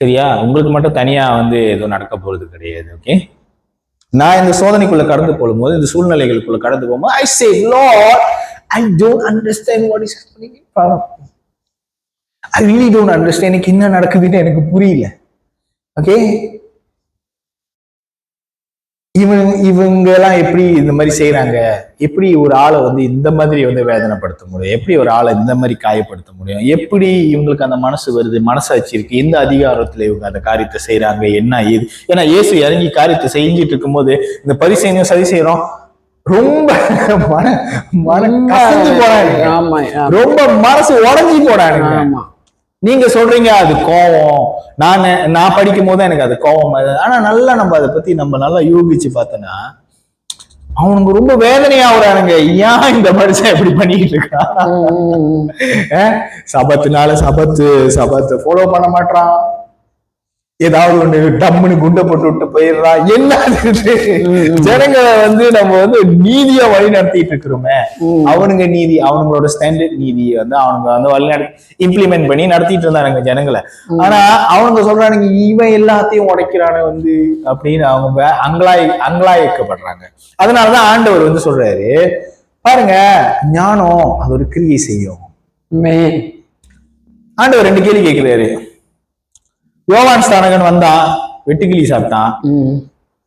Speaker 1: சரியா? உங்களுக்கு மட்டும் தனியா எதுவும் நடக்க போறது கிடையாது. ஓகே, நான் இந்த சோதனைக்குள்ள கடந்து போகும்போது, இந்த சூழ்நிலைகளுக்குள்ள கடந்து போகும்போது, I say, Lord, I don't understand what is happening in front of me. I really don't understand. எனக்கு என்ன நடக்குதுன்னு எனக்கு புரியல. ஓகே, இவங்க எல்லாம் எப்படி இந்த மாதிரி செய்யறாங்க? எப்படி ஒரு ஆளை இந்த மாதிரி வேதனைப்படுத்த முடியும்? எப்படி ஒரு ஆளை இந்த மாதிரி காயப்படுத்த முடியும்? எப்படி இவங்களுக்கு அந்த மனசு வருது, மனசாட்சி இருக்கு? எந்த அதிகாரத்துல இவங்க அந்த காரியத்தை செய்யறாங்க? என்ன ஏது? ஏன்னா இயேசு இறங்கி காரியத்தை செஞ்சுட்டு இருக்கும்போது இந்த பரிசேயனும் சதிசேயரும் ரொம்ப கசந்து போறாங்க,
Speaker 2: ஆமா
Speaker 1: ரொம்ப மனசு உடஞ்சி போறாங்க.
Speaker 2: ஆமா.
Speaker 1: நீங்க சொல்றீங்க அது கோவம், நான் படிக்கும் போது எனக்கு அது கோவம். ஆனா நல்லா நம்ம அதை பத்தி நம்ம நல்லா யோகிச்சு பார்த்தோன்னா அவனுக்கு ரொம்ப வேதனையாகிறானுங்க. ஏன் இந்த மனுஷன் எப்படி பண்ணிட்டு இருக்கான்? சபத்துனால சபத்து ஃபாலோ பண்ண மாட்டான், ஏதாவது ஒண்ணு டம்முன்னு குண்டை போட்டு விட்டு போயிடுறான். என்ன ஜனங்களை நம்ம நீதியா வழி நடத்திட்டு இருக்கிறோமே, அவனுங்க நீதி, அவங்களோட ஸ்டாண்டர்ட் நீதி அவங்க வழி இம்ப்ளிமெண்ட் பண்ணி நடத்திட்டு இருந்தானுங்க ஜனங்களை. ஆனா அவங்க சொல்றானுங்க இவன் எல்லாத்தையும் உடைக்கிறான அப்படின்னு அவங்க அங்கலாய்க்கப்படுறாங்க. அதனாலதான் ஆண்டவர் சொல்றாரு பாருங்க, ஞானம் அது ஒரு கிரியை செய்யும். ஆண்டவர் 2 கேள்வி கேட்கிறாரு. யோவான் ஸ்நானகன் வந்தான், வெட்டுக்கிளி சாப்பிட்டான்,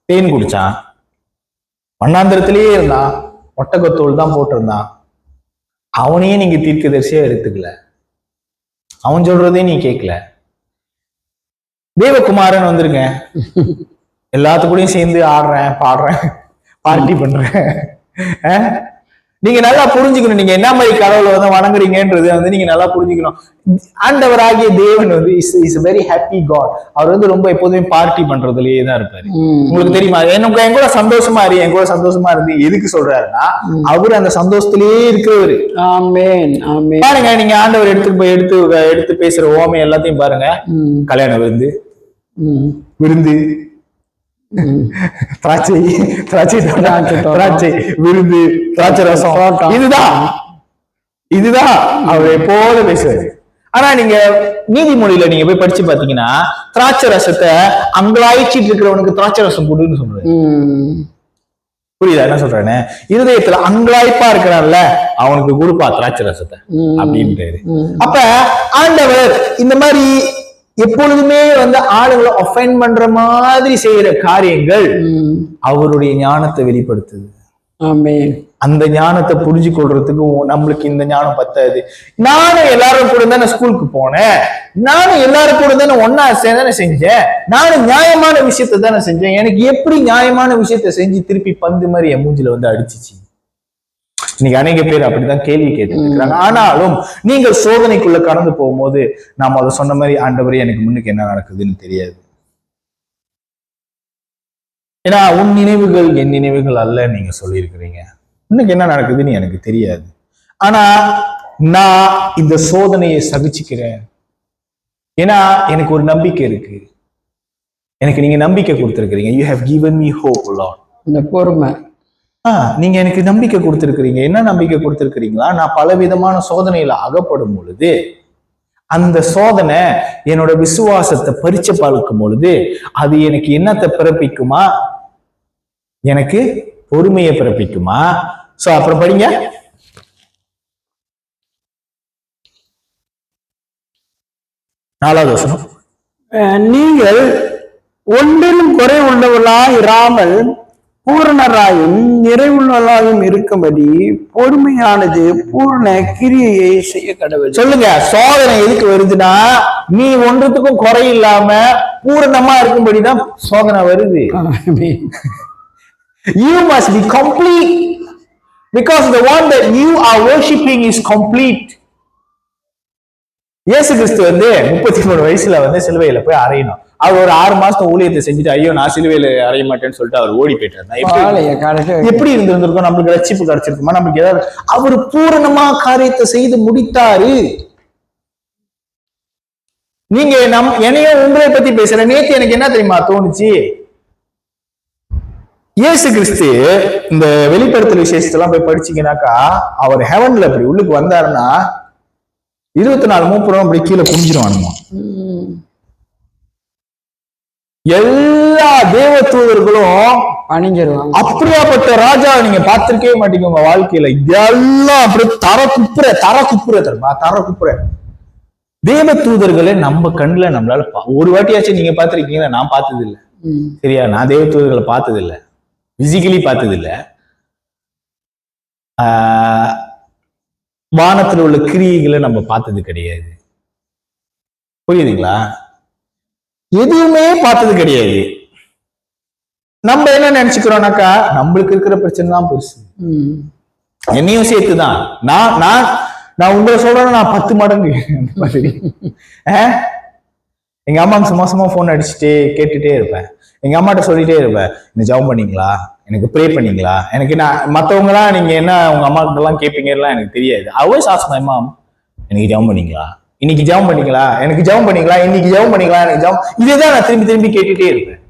Speaker 1: தேன் குடிச்சான், வண்ணாந்திரத்திலேயே இருந்தான், ஒட்டகத்தோல் தான் போட்டிருந்தான். அவனையே நீங்க தீர்க்கதரிசியா எடுத்துக்கல, அவன் சொல்றதையும் நீ கேட்கல. தேவகுமாரன் வந்திருக்க, எல்லாத்துக்கூடயும் சேர்ந்து ஆடுறேன், பாடுறேன், பார்ட்டி பண்றேன். நீங்க நல்லா புரிஞ்சுக்கணும், நீங்க என்ன மாதிரி கடவுளை வணங்குறீங்கன்றது நீங்க நல்லா புரிஞ்சுக்கணும். ஆண்டவராகிய தேவன் இஸ் வெரி ஹாப்பி காட். அவர் ரொம்ப எப்போதுமே பார்ட்டி பண்றதுலயே தான் இருப்பாரு. உங்களுக்கு தெரியுமா, எனக்கு என் கூட சந்தோஷமா இருந்து எதுக்கு சொல்றாருன்னா அவர் அந்த சந்தோஷத்திலேயே இருக்கிறவரு. பாருங்க, நீங்க ஆண்டவர் எடுத்து பேசுற ஓமை எல்லாத்தையும் பாருங்க. கல்யாண விருந்து, திராட்சை விருந்து, திராட்சை ரசம், இதுதான் அவர் எப்போது பேசுவாரு. ஆனா நீங்க நீதிமொழியில நீங்க போய் படிச்சு பாத்தீங்கன்னா திராட்சை ரசத்தை அங்கலாய்ச்சிட்டு இருக்கிறவனுக்கு திராட்சை ரசம் கொடுன்னு சொல்றாரு. புரியுதா என்ன சொல்றேன்னு? இருதயத்துல அங்கலாய்ப்பா இருக்கிறான்ல அவனுக்கு கொடுப்பா திராட்சை ரசத்தை அப்படின்றாரு. அப்ப ஆண்டவர் இந்த மாதிரி எப்பொழுதுமே ஆளுங்களை ஒஃபெண்ட் பண்ற மாதிரி செய்யற காரியங்கள் அவருடைய ஞானத்தை வெளிப்படுத்துது. அந்த ஞானத்தை புரிஞ்சு கொள்றதுக்கு நம்மளுக்கு இந்த ஞானம் பத்தாது. நானும் எல்லாரும் கூட தானே ஸ்கூலுக்கு போனேன், நானும் எல்லாரும் கூட தானே ஒன்னா தானே செஞ்சேன், நானும் நியாயமான விஷயத்த தானே செஞ்சேன், எனக்கு எப்படி நியாயமான விஷயத்த செஞ்சு திருப்பி பந்து மாதிரி என் மூஞ்சில அடிச்சிச்சு? இன்னைக்கு அநேக பேர் அப்படிதான் கேள்வி கேட்டுருக்காங்க. ஆனாலும் நீங்கள் சோதனைக்குள்ள கடந்து போகும்போது நாம அதை சொன்ன மாதிரி ஆண்டவரே எனக்கு முன்னுக்கு என்ன நடக்குதுன்னு தெரியாது. ஏன்னா உன் நினைவுகள் என் நினைவுகள் அல்ல நீங்க சொல்லியிருக்கிறீங்க. இன்னைக்கு என்ன நடக்குதுன்னு எனக்கு தெரியாது. ஆனா நான் இந்த சோதனையை சகிச்சுக்கிறேன். ஏன்னா எனக்கு ஒரு நம்பிக்கை இருக்கு. எனக்கு நீங்க நம்பிக்கை கொடுத்திருக்கிறீங்க. You have given me hope, Lord.
Speaker 2: இந்த பொறுமை
Speaker 1: நீங்க எனக்கு நம்பிக்கை கொடுத்திருக்கிறீங்க. என்ன நம்பிக்கை கொடுத்திருக்கிறீங்களா? நான் பல விதமான சோதனையில அகப்படும் பொழுது அந்த சோதனை என்னோட விசுவாசத்தை பரீட்சை பார்க்கும் பொழுது அது எனக்கு என்னத்தை பிறப்பிக்குமா? எனக்கு பொறுமையை பிறப்பிக்குமா? சோ அப்புறம் படிங்க. நாலாவது வசனம்.
Speaker 2: நீங்கள் ஒன்றிலும் குறை உள்ளவர்களாய் இராமல் பூரணராயும் நிறைவுள்ளவர்களாயும் இருக்கும்படி பொறுமையானது பூர்ண கிரியையை செய்ய கடவுள்.
Speaker 1: சொல்லுங்க, சோதனை எதுக்கு வருதுன்னா நீ ஒன்றுத்துக்கும் குறை இல்லாம பூரணமா இருக்கும்படிதான் சோதனை வருது. You must be complete because the one that you are worshiping is complete. இயேசு கிறிஸ்து 33 வயசுல சிலுவையில போய் அறையணும். அவர் ஒரு 6 மாசம் ஊழியத்தை செஞ்சுட்டு ஐயோ நான் சிலுவையில அறைய மாட்டேன்னு சொல்லிட்டு அவர் ஓடி போயிட்டார். எப்படி இருந்திருக்கும்? நம்மளுக்கு ரட்சிப்பு கிடைச்சிருக்குமா? நமக்கு ஏதாவது? அவர் பூரணமா காரியத்தை செய்து முடித்தாரு. நீங்க என்னையும் உங்களை பத்தி பேசுற. நேத்து எனக்கு என்ன தெரியுமா தோணுச்சு? இயேசு கிறிஸ்து இந்த வெளிப்படுத்தல் விசேஷத்தெல்லாம் போய் படிச்சீங்கன்னாக்கா அவர் ஹெவன்ல அப்படி உள்ளுக்கு வந்தாருன்னா 24 மூப்பரும் அப்படி கீழே குனிஞ்சிருவானுமா. எல்லா தேவ தூதர்களும்
Speaker 2: அணிஞ்சிருவாங்க.
Speaker 1: அப்படியாப்பட்ட ராஜா நீங்க பார்த்திருக்கவே மாட்டீங்க உங்க வாழ்க்கையில. இதெல்லாம் அப்படியே தர குப்புற தேவ தூதர்களை நம்ம கண்ணுல நம்மளால ஒரு வாட்டியாச்சும் நீங்க பார்த்திருக்கீங்களா? நான் பார்த்தது இல்லை. சரியா? நான் தேவ தூதர்களை பார்த்தது இல்லை, பிசிக்கலி பார்த்தது இல்லை. வானத்துல உள்ள கிரியைகளை நம்ம பார்த்தது கிடையாது. புரியுதுங்களா? எதுவுமே பார்த்தது கிடையாது. நம்ம என்ன நினைச்சுக்கிறோம்னாக்கா நம்மளுக்கு இருக்கிற பிரச்சனை தான் பெருசு. என்னையும் சேர்த்துதான். நான் நான் நான் உங்களை சொல்றேன், நான் 10 மடங்கு அந்த மாதிரி. எங்க அம்மாவுக்கு சும்மா சும்மா போன் அடிச்சுட்டே கேட்டுட்டே இருப்பேன். எங்க அம்மாட்ட சொல்லிட்டே இருப்பேன், எனக்கு ஜெபம் பண்ணீங்களா, எனக்கு ப்ரே பண்ணீங்களா. எனக்கு நான் மற்றவங்க எல்லாம் நீங்க என்ன உங்க அம்மாக்கிட்ட எல்லாம் கேட்பீங்கலாம் எனக்கு தெரியாது. I always ask my mom, எனக்கு ஜெபம் பண்ணீங்களா, இன்னைக்கு ஜெபம் பண்ணீங்களா, எனக்கு ஜெபம் பண்ணீங்களா, இன்னைக்கு ஜெபம் பண்ணீங்களா, எனக்கு ஜெபம். இதேதான் நான் திரும்பி திரும்பி கேட்டுட்டே இருப்பேன்.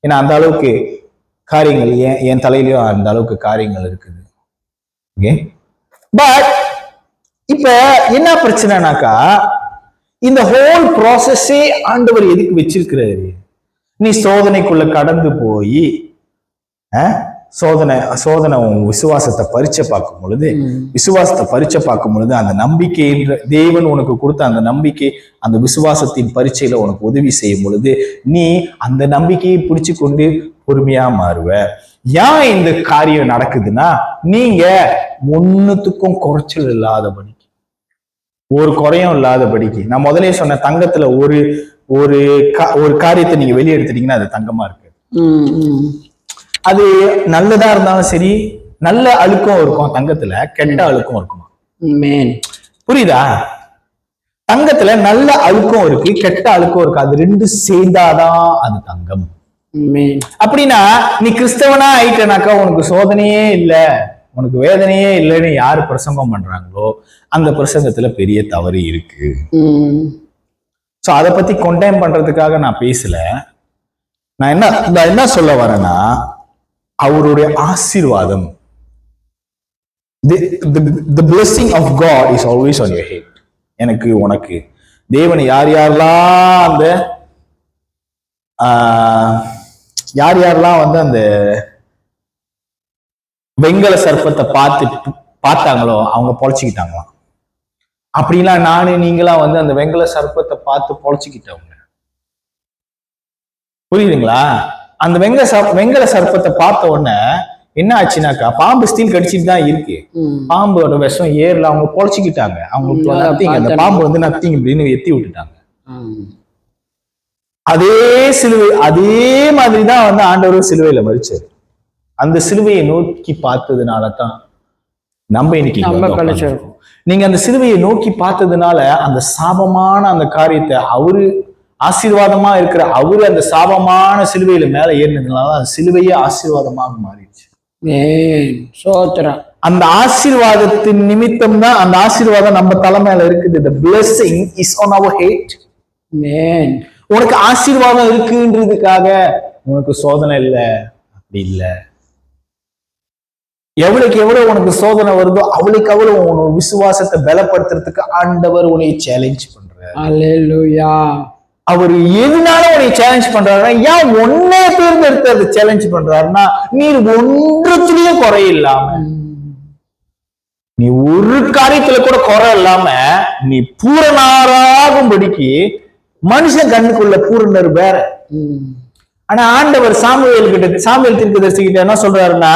Speaker 1: ஏன்னா அந்த அளவுக்கு காரியங்கள் என் தலையிலயும் அந்த அளவுக்கு காரியங்கள் இருக்குது. ஓகே, பட் இப்ப என்ன பிரச்சனைனாக்கா, இந்த ஹோல் ப்ராசஸே ஆண்டவர் எதுக்கு வச்சிருக்கிறாரு? நீ சோதனைக்குள்ள கடந்து போய் சோதனை உன் விசுவாசத்தை பரீட்சை பார்க்கும் பொழுது அந்த நம்பிக்கை தேவன் உனக்கு கொடுத்த அந்த நம்பிக்கை, அந்த விசுவாசத்தின் பரீட்சையில உனக்கு உதவி செய்யும் பொழுது நீ அந்த நம்பிக்கையை பிடிச்சு கொண்டு பொறுமையா மாறுவ. ஏன் இந்த காரியம் நடக்குதுன்னா, நீங்க ஒன்னுத்துக்கும் குறைச்சல் இல்லாதபடிக்கு, ஒரு குறையும் இல்லாதபடிக்கு. நான் முதலே சொன்ன, தங்கத்துல ஒரு ஒரு காரியத்தை நீங்க வெளியே எடுத்துட்டீங்கன்னா அது தங்கமா இருக்கு. அது நல்லதா இருந்தாலும் சரி, நல்ல அழுக்கும் இருக்கும் தங்கத்துல, கெட்ட அழுக்கும் இருக்குமா? புரியுதா? தங்கத்துல நல்ல அழுக்கும் இருக்கு, கெட்ட அழுக்கும் இருக்கு. அது ரெண்டு சேர்ந்தாதான் அது தங்கம். அப்படின்னா நீ கிறிஸ்தவனா ஆயிட்டனாக்கா உனக்கு சோதனையே இல்லை, உனக்கு வேதனையே இல்லைன்னு யாரு பிரசங்கம் பண்றாங்களோ அந்த பிரசங்கத்துல பெரிய தவறு இருக்கு. சோ அதை பத்தி கொண்டேம் பண்றதுக்காக நான் பேசல. நான் என்ன சொல்ல வரேன்னா, அவருடைய ஆசீர்வாதம், the blessing of God is always on your head. எனக்கு உனக்கு தேவன் யாரெல்லாம் வந்து அந்த வெங்கல சர்ப்பத்தை பார்த்தாங்களோ அவங்க பொழைச்சிக்கிட்டாங்களாம். அப்படிலாம் நானு நீங்களாம் வந்து அந்த வெங்கல சர்ப்பத்தை பார்த்து பொழைச்சிக்கிட்டவங்க. புரியுதுங்களா? அந்த வெங்கல சர்ப்பத்தை பார்த்த உடனே என்ன ஆச்சுனாக்கா, பாம்பு ஸ்டீல் கடிச்சிட்டு தான் இருக்கு, பாம்போட விஷம் ஏறல, அவங்க பொழைச்சிக்கிட்டாங்க. அவங்களுக்கு அந்த பாம்பு வந்து நத்திங் அப்படின்னு எத்தி விட்டுட்டாங்க. அதே சிலுவை, அதே மாதிரிதான் வந்து ஆண்டவரும் சிலுவையில மரிச்சாரு. அந்த சிலுவையை நோக்கி பார்த்ததுனாலதான் நம்ம இன்னைக்கு நீங்க அந்த சிலுவையை நோக்கி பார்த்ததுனால அந்த சாபமான அந்த காரியத்தை அவரு ஆசீர்வாதமா இருக்கிற அவரு அந்த சாபமான சிலுவையில மேல ஏறினதுனால அந்த சிலுவையே ஆசீர்வாதமாக மாறிடுச்சு. அந்த ஆசீர்வாதத்தின் நிமித்தம் தான் அந்த ஆசீர்வாதம் நம்ம தலைமையில இருக்குது. The blessing is on our head. உனக்கு ஆசீர்வாதம் இருக்குன்றதுக்காக உனக்கு சோதனை இல்லை, அப்படி இல்லை. எவ்வளவுக்கு எவ்வளவு உனக்கு சோதனை வருதோ அவளுக்கு அவ்வளவு உனக்கு விசுவாசத்தை பலப்படுத்துறதுக்கு ஆண்டவர் உன்னை சேலஞ்ச் பண்றாரு. அல்லேலூயா. அவர் எதுனால உன்னை சேலஞ்ச் பண்றாருன்னா, ஏன் ஒன்னே தேர்ந்தெடுத்து அதை சேலஞ்ச் பண்றாருன்னா, நீ ஒன்றுலயும் குறை இல்லாம, நீ ஒரு காரியத்துல கூட குறை இல்லாம நீ பூரணராகும்படிக்கு. மனுஷன் கண்ணுக்குள்ள பூரணர் வேற. ஆனா ஆண்டவர் சாமுவேல் தீர்க்கதரிசி கிட்ட என்ன சொல்றாருன்னா,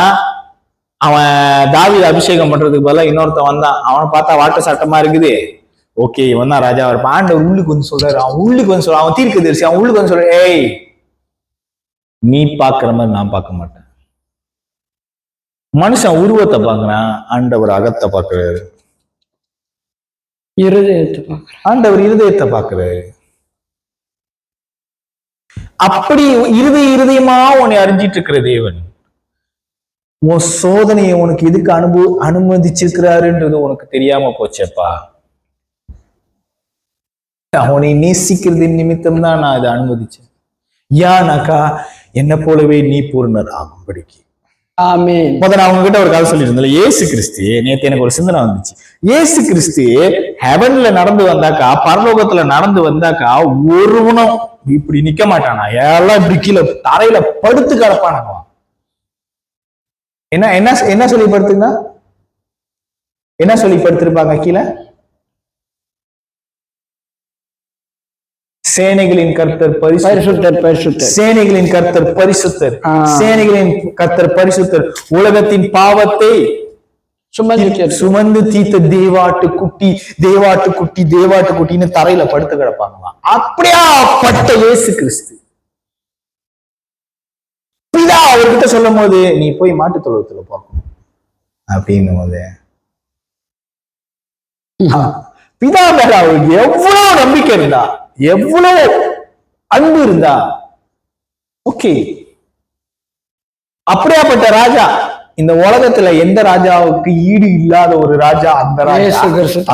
Speaker 1: அவன் தாவீது அபிஷேகம் பண்றதுக்கு பதிலா இன்னொருத்தன் வந்தான். அவனை பார்த்தா வாட்ட சட்டமா இருக்குது, ஓகே இவன் தான் ராஜாவா இருப்பான். ஆண்டவர் உள்ளுக்கு வந்து சொல்றாரு, அவன் தீர்க்கதரிசி, அவன் உள்ளுக்கு வந்து சொல்ற, ஏய் நீ பாக்குற மாதிரி நான் பார்க்க மாட்டேன். மனுஷன் உருவத்தை பாக்குறான், ஆண்டவர் அகத்தை பாக்குறாரு, ஆண்டவர் இருதயத்தை பாக்குறாரு. அப்படி இருதயமா உன்னை அறிஞ்சிட்டு இருக்கிற தேவன் உன் சோதனையை உனக்கு எதுக்கு அனுமதிச்சிருக்கிறாருன்றது உனக்கு தெரியாம போச்சேப்பா. அவனை நேசிக்கிறது நிமித்தம் தான் நான் இதை அனுமதிச்சேன். ஏன்னாக்கா என்ன போலவே நீ பூர்ணர் ஆகும்படிக்கு. முதல்ல அவங்க கிட்ட ஒரு கதை சொல்லியிருந்தேன். ஏசு கிறிஸ்து, நேற்று எனக்கு ஒரு சிந்தனை வந்துச்சு. ஏசு கிறிஸ்து ஹெவன்ல நடந்து வந்தாக்கா, பரலோகத்துல நடந்து வந்தாக்கா, ஒருவனும் இப்படி நிக்க மாட்டானா, எல்லாம் இப்படி கீழே தரையில படுத்து கிடப்பானாங்க. என்ன என்ன என்ன சொல்லி படுத்துங்க, என்ன சொல்லி படுத்திருப்பாங்க கீழே? சேனைகளின் கர்த்தர் பரிசுத்தர், சேனைகளின் கர்த்தர் பரிசுத்தர், சேனைகளின் கர்த்தர் பரிசுத்தர், உலகத்தின் பாவத்தை சுமந்து தீர்த்த தேவாட்டு குட்டின்னு தரையில படுத்து கிடப்பாங்களாம். அப்படியா பட்ட இயேசு கிறிஸ்து பிதா அவர்கிட்ட சொல்லும் போது, நீ போய் மாட்டு தொழுவத்துல பார்க்கணும், அப்படின்னும் போது பிதா மேல அவருக்கு எவ்வளவு நம்பிக்கை இருந்தா, எவ்வளவு அன்பு இருந்தா. ஓகே, அப்படியாப்பட்ட ராஜா இந்த உலகத்துல எந்த ராஜாவுக்கு ஈடு இல்லாத ஒரு ராஜா அந்த ராஜா.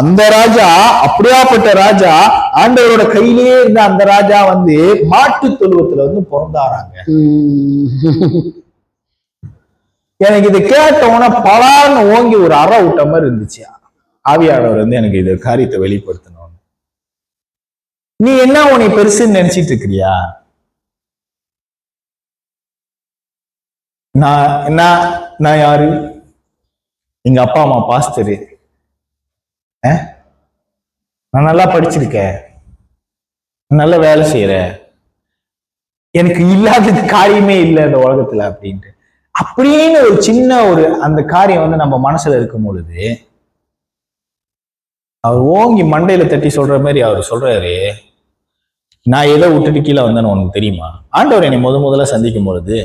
Speaker 1: அந்த ராஜா, அப்படியாப்பட்ட ராஜா, ஆண்டவரோட கையிலேயே இருந்த அந்த ராஜா வந்து மாட்டு தொழுவத்துல வந்து பிறந்தாராங்க. எனக்கு இதை கேட்டவன பலான்னு ஓங்கி ஒரு அற விட்ட மாதிரி இருந்துச்சு. ஆவியானவர் வந்து எனக்கு இது காரியத்தை வெளிப்படுத்தணும். நீ என்ன உன்னை பெருசுன்னு நினைச்சிட்டு இருக்கிறியா? நான் யாரு? எங்க அப்பா அம்மா பாஸ்டரு, நான் நல்லா படிச்சிருக்கேன், நல்ல வேலை செய்யறேன், எனக்கு இல்லாத காரியமே இல்லை இந்த உலகத்துல அப்படின்ட்டு அப்படின்னு ஒரு சின்ன ஒரு அந்த காரியம் வந்து நம்ம மனசுல இருக்கும் பொழுது அவர் ஓங்கி மண்டையில தட்டி சொல்ற மாதிரி அவர் சொல்றாரு, நான் எதை விட்டுட்டு கீழே வந்தேன்னு உனக்கு தெரியுமா? ஆண்டவர் என்னை முதல்ல சந்திக்கும் பொழுது,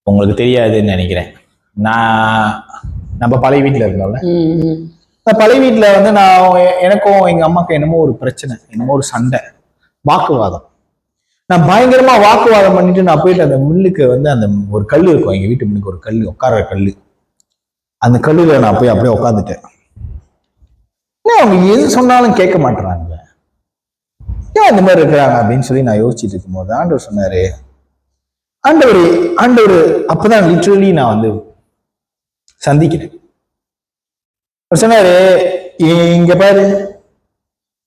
Speaker 1: உங்களுக்கு தெரியாதுன்னு நினைக்கிறேன், நம்ம பழைய வீட்டுல இருந்தோம்ல, பழைய வீட்டுல வந்து எனக்கும் எங்க அம்மாக்கும் என்னமோ ஒரு பிரச்சனை, என்னமோ ஒரு சண்டை, வாக்குவாதம். நான் பயங்கரமா வாக்குவாதம் பண்ணிட்டு நான் போயிட்டு அந்த மில்லுக்கு வந்து அந்த ஒரு கல் இருக்கும் எங்க வீட்டு முன்னுக்கு, ஒரு கல், உட்கார கல், அந்த கல்லுல நான் போய் அப்படியே உட்காந்துட்டேன். அவங்க எது சொன்னாலும் கேட்க மாட்டேறாங்க, ஏன் இந்த மாதிரி இருக்கிறாங்க அப்படின்னு சொல்லி நான் யோசிச்சுட்டு இருக்கும் போது ஆண்டவர் சொன்னாரு, ஆண்டவர் அப்பதான் லிட்ரலி நான் வந்து சந்திக்கிறேன். சொன்னாரு, இங்க பாரு,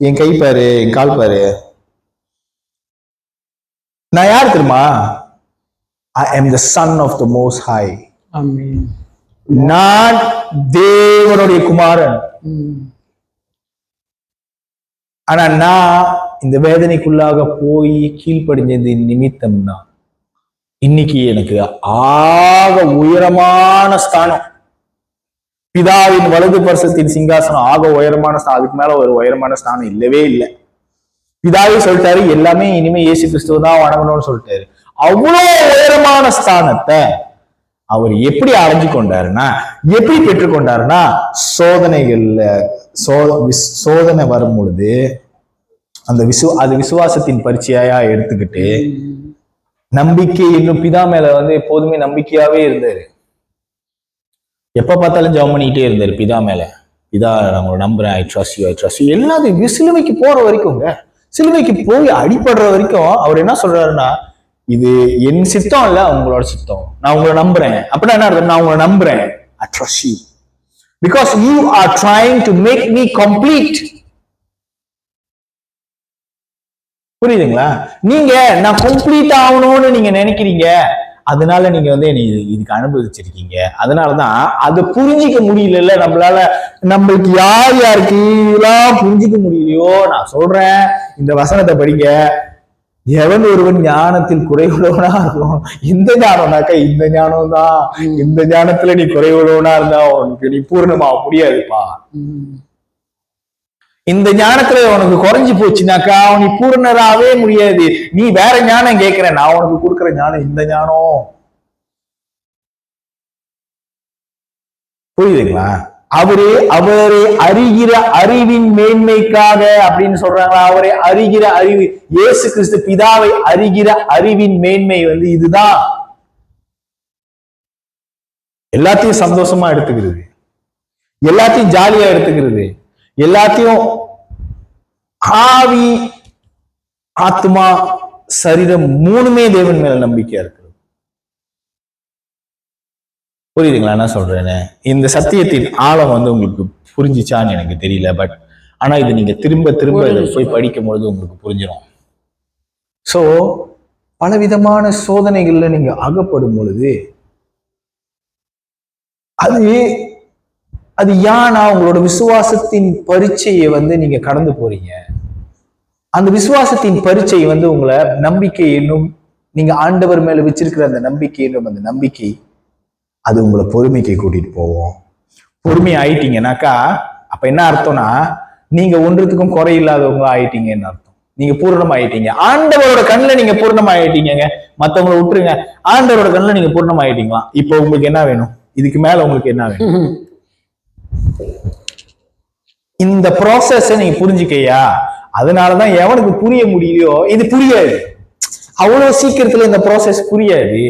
Speaker 1: என் கை பாரு, என் கால் பாரு, நான் யார் தெரியுமா? I am the son of the most high. நான் தேவனுடைய குமாரன். ஆனா நான் இந்த வேதனைக்குள்ளாக போய் கீழ்ப்படிஞ்சது நிமித்தம் தான் இன்னைக்கு எனக்கு ஆக உயரமான ஸ்தானம், பிதாவின் வலது பரிசத்தின் சிங்காசனம், ஆக உயரமான ஸ்தானம். அதுக்கு மேல ஒரு உயரமான ஸ்தானம் இல்லவே இல்லை. பிதாவே சொல்லிட்டாரு, எல்லாமே இனிமே இயேசு கிறிஸ்துவ தான் வணங்கணும்னு சொல்லிட்டாரு. அவ்வளவு உயரமான ஸ்தானத்தை அவர் எப்படி அடைஞ்சு கொண்டாருன்னா, எப்படி பெற்றுக்கொண்டாருன்னா, சோதனைகள்ல சோதனை வரும் பொழுது அது விசுவாசத்தின் பரீட்சையா எடுத்துக்கிட்டு நம்பிக்கை இன்னும் பிதா மேல வந்து எப்போதுமே நம்பிக்கையாவே இருந்தாரு. எப்ப பார்த்தாலும் ஜெபம் பண்ணிக்கிட்டே இருந்தாரு பிதா மேல. பிதா, நான் நம்புறேன், I trust you, I trust you. எல்லாத்தையும் சிலுவைக்கு போற வரைக்கும்ங்க, சிலுவைக்கு போய் அடிபடுற வரைக்கும் அவர் என்ன சொல்றாருன்னா, இது என் சித்தம் இல்ல, உங்களோட சித்தம், நான் உங்களை நம்புறேன். அப்படின்னா என்ன அர்த்தம்? நான் உங்களை நம்புறேன், I trust you because you are trying to make me complete. புரியுதுங்களா? நீங்க நான் கம்ப்ளீட் ஆகணும்னு நீங்க நினைக்கிறீங்க, அதனால நீங்க வந்து இதுக்கு அனுபவிச்சிருக்கீங்க. அதனாலதான் அதை புரிஞ்சிக்க முடியல நம்மளால. நம்மளுக்கு யாருக்கு இதெல்லாம் புரிஞ்சிக்க முடியலையோ, நான் சொல்றேன், இந்த வசனத்தை படிங்க. எவன் ஒருவன் ஞானத்தில் குறைவுள்ளவனா இருக்கும், இந்த ஞானம்னாக்கா இந்த ஞானம் தான். இந்த ஞானத்துல நீ குறைவுள்ளவனா இருந்தா உனக்கு நீ பூர்ணமா முடியாதுப்பா. இந்த ஞானத்துல உனக்கு குறைஞ்சு போச்சுனாக்கா நீ பூர்ணராகவே முடியாது. நீ வேற ஞானம் கேட்கிற, நான் உனக்கு கொடுக்குற ஞானம் இந்த ஞானம். புரியுதுங்களா? அவரை அறிகிற அறிவின் மேன்மைக்காக அப்படின்னு சொல்றாங்களா? அவரை அறிகிற அறிவு, இயேசு கிறிஸ்து பிதாவை அறிகிற அறிவின் மேன்மை வந்து இதுதான். எல்லாத்தையும் சந்தோஷமா எடுத்துக்கிறது, எல்லாத்தையும் ஜாலியா எடுத்துக்கிறது, எல்லாத்தையும் ஆவி ஆத்மா சரீரம் மூணுமே தேவன் மேல நம்பிக்கையா இருக்கு. புரியுதுங்களா என்ன சொல்றேன்னு? இந்த சத்தியத்தின் ஆழம் வந்து உங்களுக்கு புரிஞ்சிச்சான்னு எனக்கு தெரியல. பட் ஆனா இது நீங்க திரும்ப திரும்ப இதை போய் படிக்கும் பொழுது உங்களுக்கு புரிஞ்சிடும். சோ பலவிதமான சோதனைகள்ல நீங்க அகப்படும் பொழுது அது ஏன்னா உங்களோட விசுவாசத்தின் பரீட்சையை வந்து நீங்க கடந்து போறீங்க. அந்த விசுவாசத்தின் பரீட்சை வந்து உங்களை நம்பிக்கை என்னும், நீங்க ஆண்டவர் மேல வச்சிருக்கிற அந்த நம்பிக்கை என்னும் அந்த நம்பிக்கை அது உங்களை பொறுமைக்கு கூட்டிட்டு போவோம். பொறுமை ஆயிட்டீங்கன்னாக்கா அப்ப என்ன அர்த்தம்னா, நீங்க ஒன்றத்துக்கும் குறை இல்லாதவங்க ஆயிட்டீங்கன்னு அர்த்தம். நீங்க பூர்ணம் ஆயிட்டீங்க, ஆண்டவரோட கண்ணுல நீங்க பூர்ணம் ஆயிட்டீங்க. மத்தவங்களை விட்டுருங்க, ஆண்டவரோட கண்ணுல நீங்க பூர்ணம் ஆயிட்டீங்களா? இப்போ உங்களுக்கு என்ன வேணும்? இதுக்கு மேல உங்களுக்கு என்ன வேணும்? இந்த ப்ராசஸ் நீ புரிஞ்சுக்கையா. அதனாலதான் எவனுக்கு புரிய முடியலையோ இது புரியாது, அவ்வளவு சீக்கிரத்துல இந்த ப்ராசஸ் புரியாது.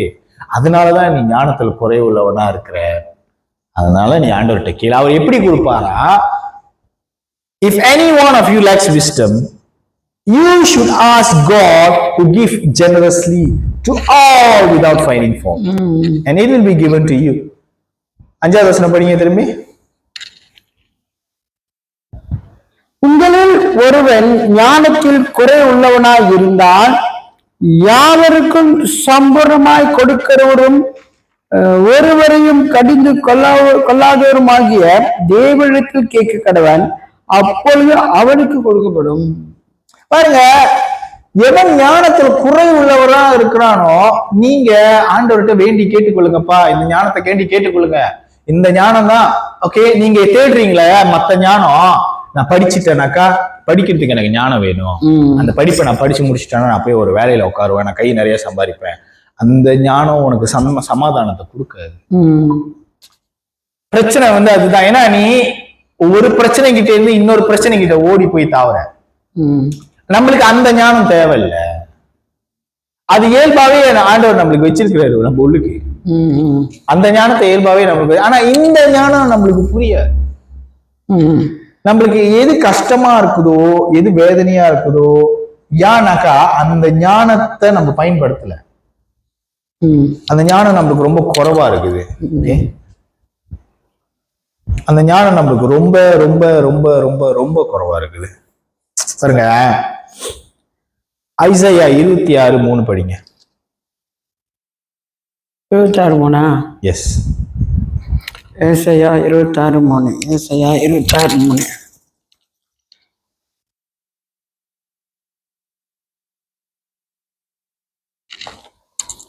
Speaker 1: அதனாலதான் நீ ஞானத்துல குறைவுள்ளவனா இருக்கிற. அதனால நீ ஆண்டவர்கிட்ட கேளு. அவர் எப்படி கொடுப்பாரா? If any one of you lacks wisdom, you should ask God to give generously to all without finding fault, and it will be given to you. 5வது வசனம் படிங்க திரும்பி.
Speaker 2: உங்களில் ஒருவன் ஞானத்தில் குறை உள்ளவனாய் இருந்தால் யாவருக்கும் சம்பூர்ணமாய் கொடுக்கிறவரும் ஒருவரையும் கடிந்து கொள்ளாதவருமாகிய தேவனிடத்தில் கேட்க கடவன், அப்பொழுது அவனுக்கு கொடுக்கப்படும்.
Speaker 1: பாருங்க, எவன் ஞானத்துல குறை உள்ளவரா இருக்கிறானோ நீங்க ஆண்டவர்கிட்ட வேண்டி கேட்டுக்கொள்ளுங்கப்பா, இந்த ஞானத்தை கேட்டுக்கொள்ளுங்க. இந்த ஞானம் தான் ஓகே. நீங்க தேடுறீங்களே மத்த ஞானம், நான் படிச்சுட்டேனாக்கா படிக்கிறதுக்கு எனக்கு ஞானம் வேணும். அந்த படிப்பை நான் படிச்சு முடிச்சுட்டேன்னா நான் போய் ஒரு வேலையில உட்காருவேன், நான் கை நிறைய சம்பாதிப்பேன். அந்த ஞானம் உனக்கு சமாதானத்தை கொடுக்காது. பிரச்சனை அதுதான். ஏன்னா நீ ஒரு பிரச்சனை கிட்ட இருந்து இன்னொரு பிரச்சனை கிட்ட ஓடி போய் தாவற. நம்மளுக்கு அந்த ஞானம் தேவையில்லை. அது இயல்பாவே ஆண்டவர் நம்மளுக்கு வச்சிருக்கிறாரு நம்ம உள்ளுக்கு. அந்த ஞானத்தை இயல்பாவே நம்மளுக்கு. ஆனா இந்த ஞானம் நம்மளுக்கு புரியாது. நம்மளுக்கு எது கஷ்டமா இருக்குதோ, எது வேதனையா இருக்குதோ, ஏன்னாக்கா அந்த ஞானத்தை நம்ம பயன்படுத்தல. அந்த ஞானம் நம்மளுக்கு ரொம்ப குறைவா இருக்குது. அந்த ஞானம் நம்மளுக்கு ரொம்ப ரொம்ப ரொம்ப ரொம்ப ரொம்ப குறைவா இருக்குது. பாருங்க, ஐசையா 26:3 படிங்க.
Speaker 2: 26:3.
Speaker 1: எஸ்,
Speaker 2: ஏசாயா 26:3. ஏசாயா 26:3.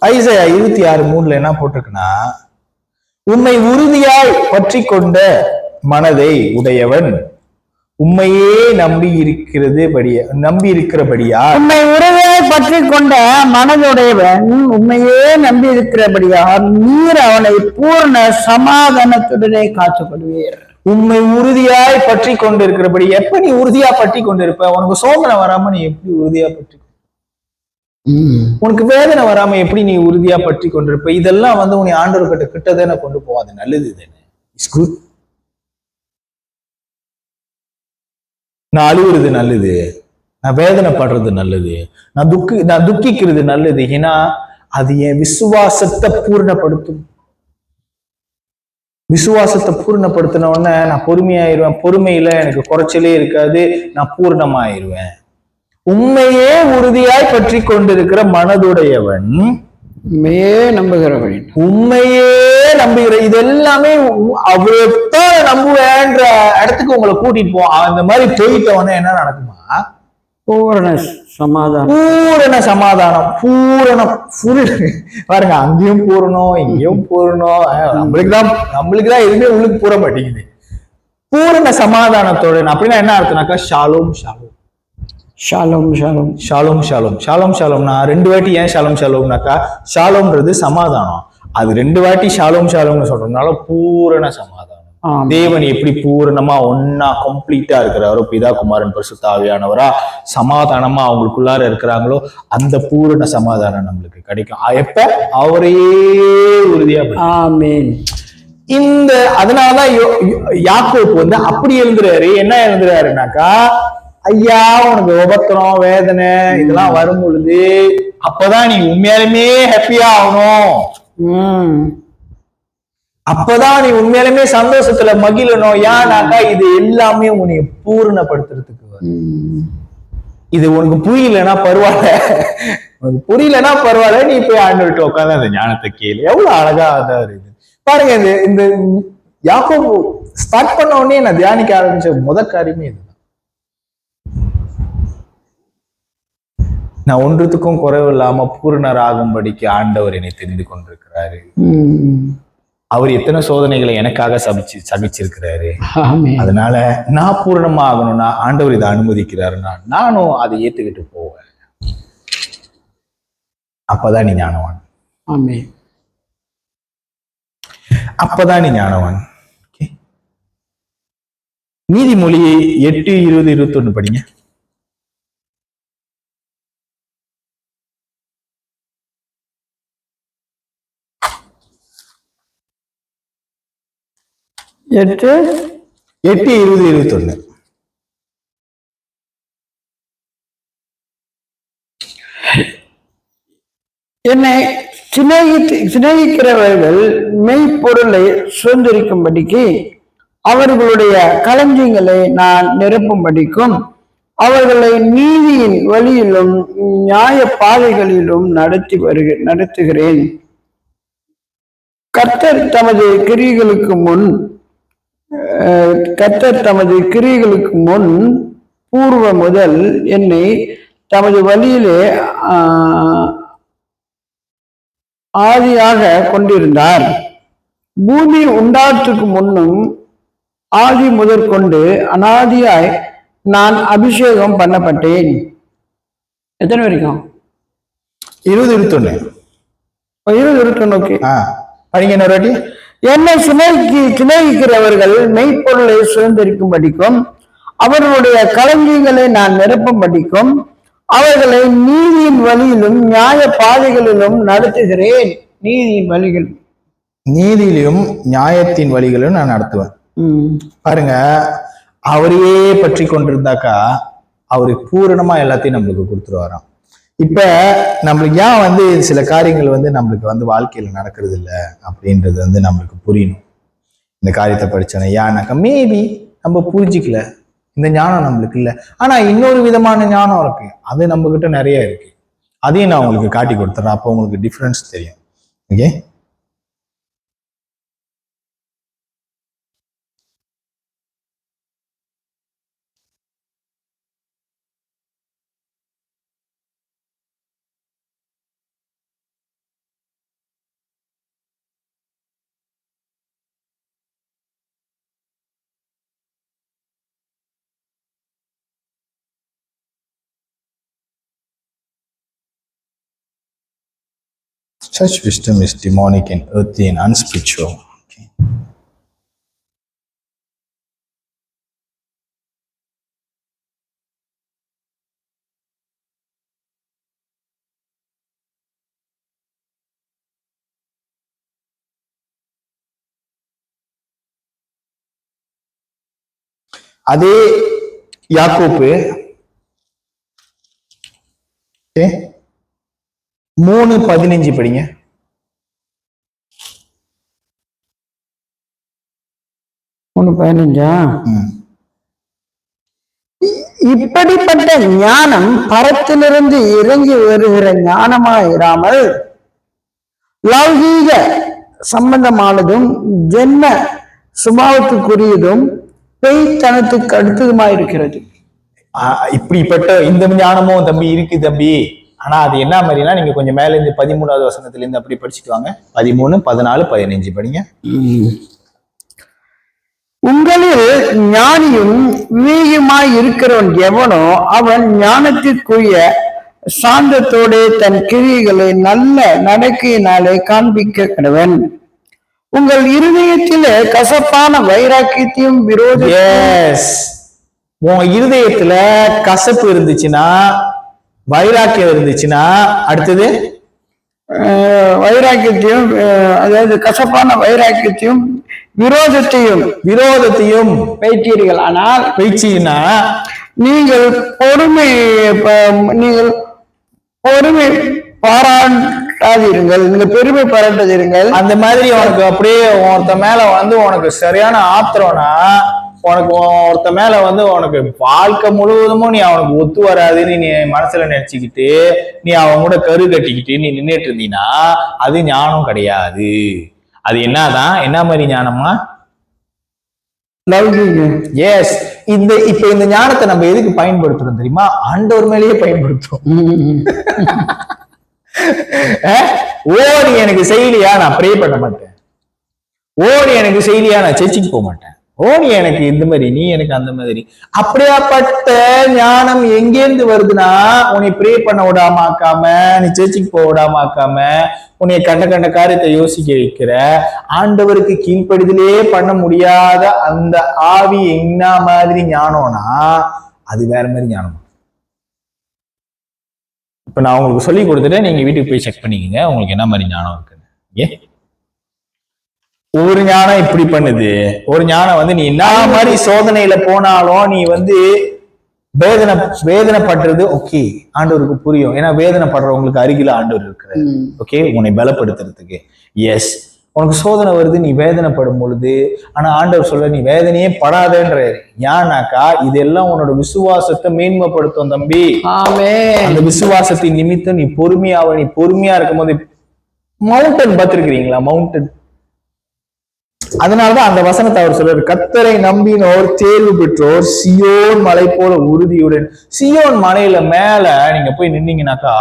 Speaker 1: ஐசையா 26:3 என்ன போட்டிருக்குன்னா, உம்மை உறுதியாய் பற்றி கொண்ட மனதை உடையவன் உண்மையே நம்பி இருக்கிறபடியா.
Speaker 2: உண்மை உறுதியாய் பற்றி கொண்ட மனதுடையவன் உண்மையே நம்பி இருக்கிறபடியா நீர் அவனை பூர்ண சமாதானத்துடனே காத்துக்கொள்வீர்.
Speaker 1: உண்மை உறுதியாய் பற்றி கொண்டு இருக்கிறபடி. எப்ப நீ உறுதியா பற்றி கொண்டு இருப்ப? உனக்கு சோதனை வராம நீ எப்படி உறுதியா பற்றி, உனக்கு வேதனை வராம எப்படி நீ உறுதியா பற்றி கொண்டிருப்ப? இதெல்லாம் உன்னை ஆண்டவர்கிட்ட கிட்டதானே கொண்டு போவோம். அது நல்லது தானே. It's good. நான் அழுகுறது நல்லது, நான் வேதனைப்படுறது நல்லது, நான் துக்கிக்கிறது நல்லது. ஏன்னா அது என் விசுவாசத்தை பூர்ணப்படுத்தும். விசுவாசத்தை பூர்ணப்படுத்தின உடனே நான் பொறுமையாயிருவேன். பொறுமையில எனக்கு குறைச்சலே இருக்காது, நான் பூர்ணமாயிருவேன். உண்மையே உறுதியாய் பற்றி கொண்டிருக்கிற மனதுடையவன்
Speaker 2: உண்மையே நம்புகிறவன்.
Speaker 1: உண்மையே நம்புகிற. இது எல்லாமே அவ்வளவுதான் நம்புவேன்ற இடத்துக்கு உங்களை கூட்டிட்டு போவோம். அந்த மாதிரி போயிட்டவனே என்ன நடக்குமா?
Speaker 2: பூரண சமாதானம்.
Speaker 1: பூரண சமாதானம், பூரணம். பாருங்க, அங்கேயும் பூரணம், இங்கேயும் பூரணம். நம்மளுக்குதான் எதுவுமே உள்ளுக்கு பூர மாட்டேங்குது. பூரண சமாதானத்தோட அப்படின்னா என்ன அர்த்தம்னாக்கா shalom shalom
Speaker 2: shalom shalom
Speaker 1: shalom shalom shalom ஷாலோம்னா 2 வாட்டி ஏன் ஷாலோம் ஷாலோம்னாக்கா, ஷாலோம்ன்றது சமாதானம். அது 2 வாட்டி ஷாலோம் ஷாலோம்னு சொல்றதுனால பூரண சமாதானம். தேவன் எப்படி பூரணமா ஒன்னா கம்ப்ளீட்டா இருக்கிறாரோ, பிதா குமாரன் பரிசுத்த ஆவியானவரா சமாதானமா அவங்களுக்குள்ளார இருக்கிறாங்களோ, அந்த பூரண சமாதானம் நம்மளுக்கு கிடைக்கும். எப்ப? அவரையே உறுதியா.
Speaker 2: ஆமென்.
Speaker 1: இந்த அதனாலதான் யாக்கோபு அப்படி எழுந்துறாரு. என்ன எழுந்துறாருனாக்கா, ஐயா உனக்கு உபத்திரம் வேதனை இதெல்லாம் வரும் பொழுது அப்பதான் நீ உண்மையாலுமே ஹாப்பியா ஆகணும். அப்பதான் நீ உண்மையாலுமே சந்தோஷத்துல மகிழணும். ஏன்னாக்கா இது எல்லாமே உன்னை பூரணப்படுத்துறதுக்கு. இது உனக்கு புரியலன்னா பரவாயில்ல, உனக்கு புரியலன்னா பரவாயில்ல, நீ போய் ஆண்டவர்கிட்ட உட்காந்து அந்த ஞானத்தை கேளு. எவ்வளவு அழகா அதான் இருக்குது பாருங்க. இந்த யாக்கோபு ஸ்டார்ட் பண்ண உடனே நான் தியானிக்க ஆரம்பிச்ச முதல் காரியமே இது. நான் ஒன்றுத்துக்கும் குறைவு இல்லாம பூரணராகும்படிக்கு ஆண்டவர் என்னை தெரிந்து கொண்டிருக்கிறாரு. அவர் எத்தனை சோதனைகளை எனக்காக சகிச்சிருக்கிறாரு. அதனால நான் பூரணமா ஆகணும்னா ஆண்டவர் இதை அனுமதிக்கிறாருன்னா நானும் அதை ஏத்துக்கிட்டு போவேன். அப்பதான் நீ ஞானவான். அப்பதான் நீ ஞானவான். நீதிமொழி 8:20-21 படிங்க.
Speaker 2: எட்டு
Speaker 1: 8:20-21.
Speaker 2: என்னை சிநேகிக்கிறவர்கள் மெய்ப்பொருளை சுதந்திரிக்கும்படிக்கு அவர்களுடைய களஞ்சியங்களை நான் நிரப்பும்படிக்கும் அவர்களை நீதியின் வழியிலும் நியாய பாதைகளிலும் நடத்துகிறேன். கர்த்தர் தமது கிரியைகளுக்கு முன் பூர்வ முதல் என்னை தமது வழியிலே ஆதியாக கொண்டிருந்தார். பூமி உண்டாற்றுக்கு முன்னும் ஆதி முதற்கொண்டு அனாதியாய் நான் அபிஷேகம் பண்ணப்பட்டேன். எத்தனை வரைக்கும்?
Speaker 1: 20-21.
Speaker 2: ஓகே,
Speaker 1: படிங்க இன்னொரு வாட்டி.
Speaker 2: என்னை சிநேகிக்கிறவர்கள் மெய்ப்பொருளை சுதந்திரிக்கும்படிக்கும் அவர்களுடைய களஞ்சியங்களை நான் நிரப்பும்படிக்கும் அவர்களை நீதியின் வழியிலும் நியாய பாதைகளிலும் நடத்துகிறேன்.
Speaker 1: நீதியிலும் நியாயத்தின் வழிகளிலும் நான் நடத்துவேன். பாருங்க, அவரையே பற்றி கொண்டிருந்தாக்கா அவரு பூரணமா எல்லாத்தையும் நம்மளுக்கு கொடுத்துருவாராம். இப்ப நம்மளுக்கு ஏன் சில காரியங்கள் நம்மளுக்கு வாழ்க்கையில நடக்கிறது இல்லை அப்படின்றது நம்மளுக்கு புரியணும். இந்த காரியத்தை படிச்சோன்னா ஏன்னாக்கா மேபி நம்ம புரிஞ்சிக்கல, இந்த ஞானம் நம்மளுக்கு இல்லை. ஆனா இன்னொரு விதமான ஞானம் இருக்கு, அது நம்ம கிட்ட நிறைய இருக்கு. அதையும் நான் உங்களுக்கு காட்டி கொடுத்துறேன், அப்போ உங்களுக்கு டிஃபரன்ஸ் தெரியும். Okay, such wisdom is demonic and earthly and unspiritual. Okay. அதே யாக்கோப்பு 3:15 படிங்க.
Speaker 2: இப்படிப்பட்ட ஞானம் பரத்திலிருந்து இறங்கி வருகிற ஞானமாயிராமல் லௌகீக சம்பந்தமானதும் ஜென்ம சுபாவத்துக்குரியதும் பெய்தனத்துக்கு அடுத்ததுமாயிருக்கிறது.
Speaker 1: இப்படிப்பட்ட இந்த ஞானமும் தம்பி இருக்கு தம்பி. ஆனா அது என்ன மாதிரினா, நீங்க கொஞ்சம் மேல இருந்து 13வது வசனத்துல இருந்து அப்படி படிச்சுட்டு வாங்க. 13, 14, 15 படிங்க.
Speaker 2: உங்களில் ஞானியும் விவேகமாய் இருக்கிறவன் எவனோ அவன் ஞானத்திற்குரிய சாந்தத்தோட தன் கிரியைகளை நல்ல நடக்கையினாலே காண்பிக்க கடவன். உங்கள் இருதயத்திலே கசப்பான வைராக்கியத்தையும்
Speaker 1: உன் இருதயத்துல கசப்பு இருந்துச்சுன்னா, வைராக்கியம் இருந்துச்சுன்னா, அடுத்தது
Speaker 2: வைராக்கியத்தையும், அதாவது கசப்பான வைராக்கியத்தையும் விரோதத்தையும் வைத்தீர்கள். ஆனால் நீங்கள் பொறுமை பாராட்டாதீர்கள், நீங்க பெருமை பாராட்டாதீர்கள்.
Speaker 1: அந்த மாதிரி உனக்கு அப்படியே ஒருத்த மேல உனக்கு சரியான ஆத்திரம்னா, உனக்கு ஒருத்த மேல உனக்கு வாழ்க்கை முழுவதுமும் நீ அவனுக்கு ஒத்து வராதுன்னு நீ மனசுல நினைச்சுக்கிட்டு நீ அவன் கூட கரு கட்டிக்கிட்டு நீ நின்றுட்டு இருந்தீங்கன்னா அது ஞானம் கிடையாது. அது என்ன மாதிரி ஞானமா? எஸ். இப்ப இந்த ஞானத்தை நம்ம எதுக்கு பயன்படுத்துறோம் தெரியுமா? ஆண்டவர் மேலேயே பயன்படுத்துறோம். நீ எனக்கு செய்யலையா நான் ப்ரே பண்ண மாட்டேன், நீ எனக்கு செய்யலையா நான் சர்ச்சுக்கு போக மாட்டேன், நீ எனக்கு இந்த மாதிரி, நீ எனக்கு அந்த மாதிரி. அப்படியாப்பட்ட ஞானம் எங்கேருந்து வருதுன்னா, உன்னை ப்ரே பண்ண விடாமக்காம, நீ சர்ச்சுக்கு போக விடாமக்காம, உன்னை கண்ட கண்ட காரியத்தை யோசிக்க வைக்கிற, ஆண்டவருக்கு கீழ்ப்படிதலே பண்ண முடியாத அந்த ஆவி என்ன மாதிரி ஞானம்னா அது வேற மாதிரி ஞானம். இப்ப நான் உங்களுக்கு சொல்லி கொடுத்துட்டு நீங்க வீட்டுக்கு போய் செக் பண்ணிக்கங்க உங்களுக்கு என்ன மாதிரி ஞானம் இருக்குன்னு. ஒரு ஞானம் இப்படி பண்ணுது, ஒரு ஞானம் வந்து நீ என்ன மாதிரி சோதனையில போனாலும் நீ வந்து வேதனைப்படுறது ஓகே, ஆண்டவருக்கு புரியும். ஏன்னா வேதனைப்படுறவங்களுக்கு அருகில ஆண்டவர் இருக்கிறார். ஓகே, உன்னை பலப்படுத்துறதுக்கு. எஸ், உனக்கு சோதனை வருது, நீ வேதனைப்படும் பொழுது, ஆனா ஆண்டவர் சொல்ல நீ வேதனையே படாதேன்றாரு. ஏன்னாக்கா இதெல்லாம் உன்னோட விசுவாசத்தை மேன்மைப்படுத்தும் தம்பி. அந்த விசுவாசத்தின் நிமித்தம் நீ பொறுமையா இருக்கும் போது மவுண்டன் பார்த்திருக்கிறீங்களா? மவுண்டன். அதனாலதான் அந்த வசனத்தை அவர் சொல்றாரு, கர்த்தரை நம்பினோர் தேர்வு பெற்றோர் சியோன் மலை போல உறுதியுடன். சியோன் மலையில மேல நீங்க போய் நின்னீங்கன்னாக்கா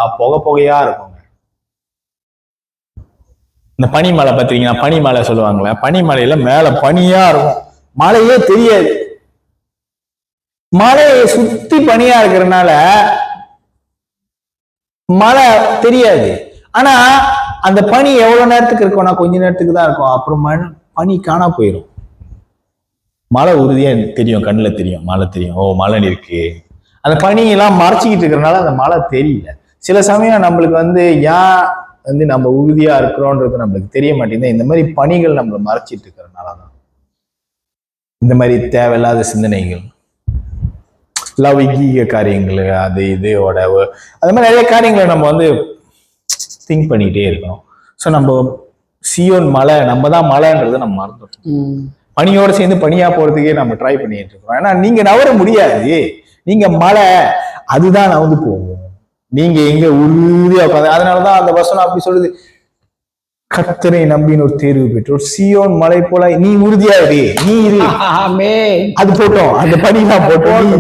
Speaker 1: புகையா இருக்குங்க. இந்த பனிமலை பாத்தீங்கன்னா, பனிமலை சொல்லுவாங்களே, பனிமலையில மேல பனியா இருக்கும், மலையே தெரியாது. மலையை சுத்தி பனியா இருக்கிறதுனால மழை தெரியாது. ஆனா அந்த பனி எவ்வளவு நேரத்துக்கு இருக்கும்னா கொஞ்ச நேரத்துக்கு தான் இருக்கும். அப்புறம் பனி காணா போயிடும். மழை உறுதியா தெரியும், கண்ணுல தெரியும், மழை தெரியும், ஓ மழை இருக்கு. அந்த பனியெல்லாம் மறைச்சிக்கிட்டு இருக்கிறதுனால அந்த மழை தெரியல. சில சமயம் நம்மளுக்கு வந்து ஏன் வந்து நம்ம உறுதியா இருக்கிறோன்றது நம்மளுக்கு தெரிய மாட்டேங்குது. இந்த மாதிரி பணிகள் நம்மளை மறைச்சிட்டு இருக்கிறதுனாலதான் இந்த மாதிரி தேவையில்லாத சிந்தனைகள், லௌகீக காரியங்கள், அது இதோட அது மாதிரி நிறைய காரியங்களை நம்ம வந்து திங்க் பண்ணிக்கிட்டே இருக்கணும். ஸோ நம்ம சியோன் மலை, நம்ம தான் மலைன்றதை நம்ம மறந்துட்டோம். பனியோட சேர்ந்து பனியா போறதுக்கே நம்ம ட்ரை பண்ணிட்டு இருக்கோம். ஏன்னா நீங்க நவர முடியாது, நீங்க மலை அதுதான் நவந்து போவோம், நீங்க எங்க உறுதியா உட்காந்து. அதனாலதான் அந்த வசனம் அப்படி சொல்லுது, கர்த்தரை நம்பின ஒரு தேர்வு பெற்றோர் சியோன் மலை போல நீ உறுதியா இரு, நீ இரு. அது போட்டோம், அந்த பனிலாம் போட்டோம்.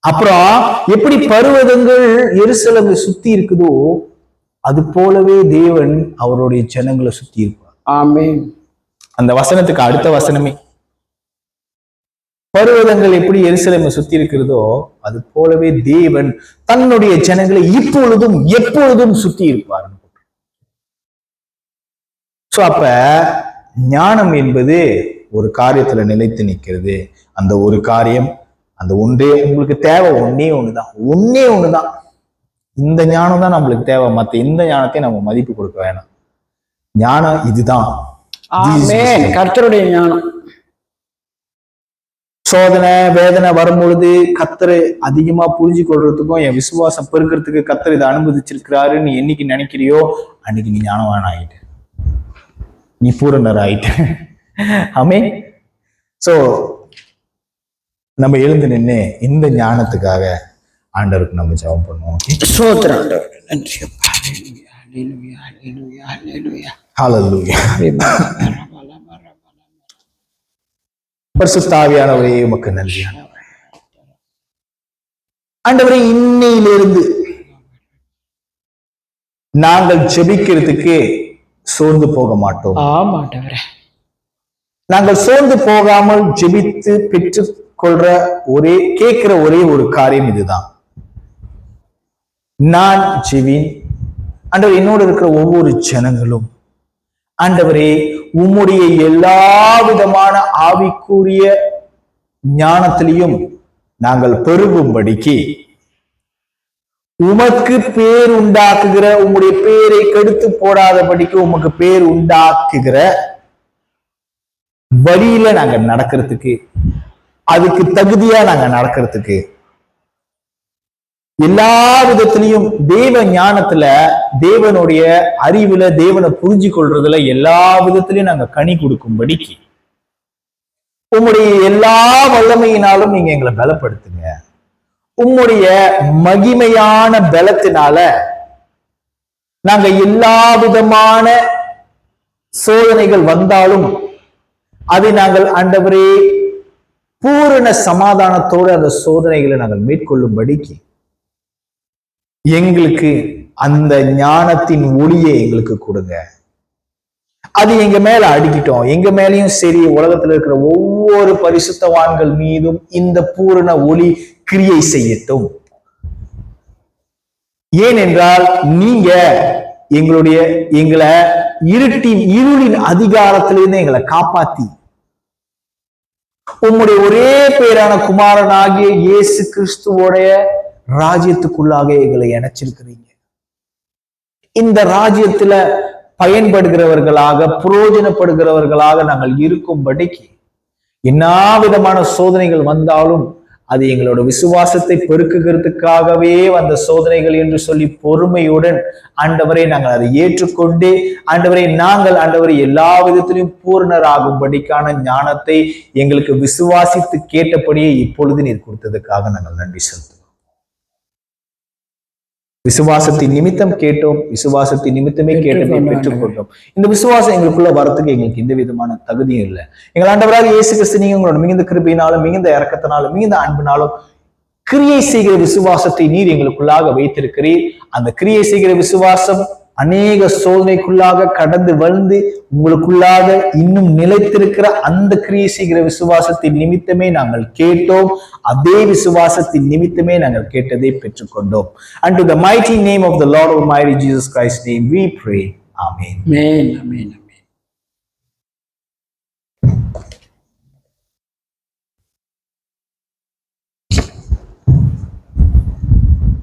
Speaker 1: அப்புறம் எப்படி பர்வதங்கள் எருசலேமை சுத்தி இருக்குதோ அது போலவே தேவன் அவருடைய ஜனங்களை சுத்தி இருப்பார். ஆமென். அந்த வசனத்துக்கு அடுத்த வசனமே, பர்வதங்கள் எப்படி எருசலேமை சுத்தி இருக்கிறதோ அது போலவே தேவன் தன்னுடைய ஜனங்களை இப்பொழுதும் எப்பொழுதும் சுத்தி இருப்பார். சோ அப்ப ஞானம் என்பது ஒரு காரியத்துல நிலைத்து நிற்கிறது. அந்த ஒரு காரியம், அந்த ஒன்றே உங்களுக்கு தேவை, ஒன்னே ஒண்ணுதான். இந்த ஞானம் தான் நம்மளுக்கு தேவை. மத்த இந்த ஞானத்தை நம்ம மதிப்பு கொடுக்க வேணாம். ஞானம் இதுதான், கர்த்தருடைய ஞானம். சோதனை வேதனை வரும்பொழுது கர்த்தரை அதிகமா புரிஞ்சு கொள்றதுக்கும் என் விசுவாசம் பெருக்கிறதுக்கு கர்த்தர் இதை அனுமதிச்சிருக்கிறாருன்னு என்னைக்கு நினைக்கிறியோ அன்னைக்கு நீ ஞானவான் ஆயிட்ட, நீ பூரணர் ஆயிட்ட. ஆமே. சோ நம்ம எழுந்து நின்று இந்த ஞானத்துக்காக ஆண்டவருக்கு நம்ம ஜெபம் பண்ணுவோம். ஸ்தோத்திரம் ஆண்டவரே, நன்றி. ஹல்லேலூயா. பரிசுத்த ஆவியானவரே உமக்கு நன்றி ஆண்டவரே. இன்னையிலிருந்து நாங்கள் ஜெபிக்கிறதுக்கு சோர்ந்து போக மாட்டோம். நாங்கள் சோர்ந்து போகாமல் ஜெபித்து பெற்று கேட்கிற ஒரே ஒரு காரியம் இதுதான், நான் ஜெபின். ஆண்டவர் என்னோடு இருக்கிற ஒவ்வொரு ஜனங்களும் ஆண்டவரே உம்முடைய எல்லா விதமான ஆவிக்குரிய ஞானத்திலையும் நாங்கள் பெருகும்படிக்கு, உமக்கு பேர் உண்டாக்குகிற, உம்முடைய பேரை கெடுத்து போடாதபடிக்கு உமக்கு பேர் உண்டாக்குகிற வழியில நாங்க நடக்கிறதுக்கு, அதுக்கு தகுதியா நாங்க நடக்கிறதுக்கு, எல்லா விதத்திலையும் தேவ ஞானத்துல, தேவனுடைய அறிவுல, தேவனை புரிஞ்சு கொள்றதுல எல்லா விதத்திலையும் நாங்க கனி கொடுக்கும்படிக்கு உம்முடைய எல்லா வல்லமையினாலும் நீங்க எங்களை பலப்படுத்துங்க. உம்முடைய மகிமையான பலத்தினால நாங்க எல்லா விதமான சோதனைகள் வந்தாலும் அதை நாங்கள் ஆண்டவரே பூரண சமாதானத்தோடு அந்த சோதனைகளை நாங்கள் மேற்கொள்ளும்படிக்கு எங்களுக்கு அந்த ஞானத்தின் ஒளியை எங்களுக்கு கொடுங்க. அது எங்க மேல அடிக்கிட்டோம். எங்க மேலயும் சரி, உலகத்துல இருக்கிற ஒவ்வொரு பரிசுத்தவான்கள் மீதும் இந்த பூரண ஒளி கிரியை செய்யட்டும். ஏனென்றால் நீங்க எங்களை இருளின் அதிகாரத்திலிருந்து எங்களை காப்பாத்தி உம்முடைய ஒரே பேரான குமாரனாகிய இயேசு கிறிஸ்துவோடைய ராஜ்யத்துக்குள்ளாக எங்களை இணைச்சிருக்கிறீங்க. இந்த ராஜ்யத்துல பயன்படுகிறவர்களாக, பிரயோஜனப்படுகிறவர்களாக நாங்கள் இருக்கும்படிக்கு என்ன விதமான சோதனைகள் வந்தாலும் அது எங்களோட விசுவாசத்தை பெருக்குகிறதுக்காகவே வந்த சோதனைகள் என்று சொல்லி பொறுமையுடன் ஆண்டவரை நாங்கள் அதை ஏற்றுக்கொண்டு, ஆண்டவரை எல்லா விதத்திலையும் பூர்ணராகும்படிக்கான ஞானத்தை எங்களுக்கு விசுவாசித்து கேட்டபடியே இப்பொழுது நீர் கொடுத்ததுக்காக நாங்கள் நன்றி செலுத்துவோம். விசுவாசத்தின் நிமித்தம் கேட்டோம், விசுவாசத்தின் நிமித்தமே கேட்டதை பெற்றுக்கொண்டோம். இந்த விசுவாசம் எங்களுக்குள்ள வரத்துக்கு எங்களுக்கு எந்த விதமான தகுதியும் இல்லை. எங்கள் ஆண்டவராக இயேசு கிறிஸ்து நீங்க உங்களோட மிகுந்த கிருபையினாலும், மிகுந்த இரக்கத்தினாலும், மிகுந்த அன்பினாலும் கிரியை செய்கிற விசுவாசத்தை நீர் எங்களுக்குள்ளாக வைத்திருக்கிறீர். அந்த கிரியை செய்கிற விசுவாசம் அநேக சோதனைக்குள்ளாக கடந்து வந்து உங்களுக்குள்ளாக இன்னும் நிலைத்திருக்கிற அந்த கிரியை செய்கிற விசுவாசத்தின் நிமித்தமே நாங்கள் கேட்டோம். அதே விசுவாசத்தின் நிமித்தமே நாங்கள் கேட்டதை பெற்றுக்கொண்டோம். And to the mighty name of the Lord Almighty Jesus Christ's name we pray. Amen.
Speaker 2: Amen. Amen.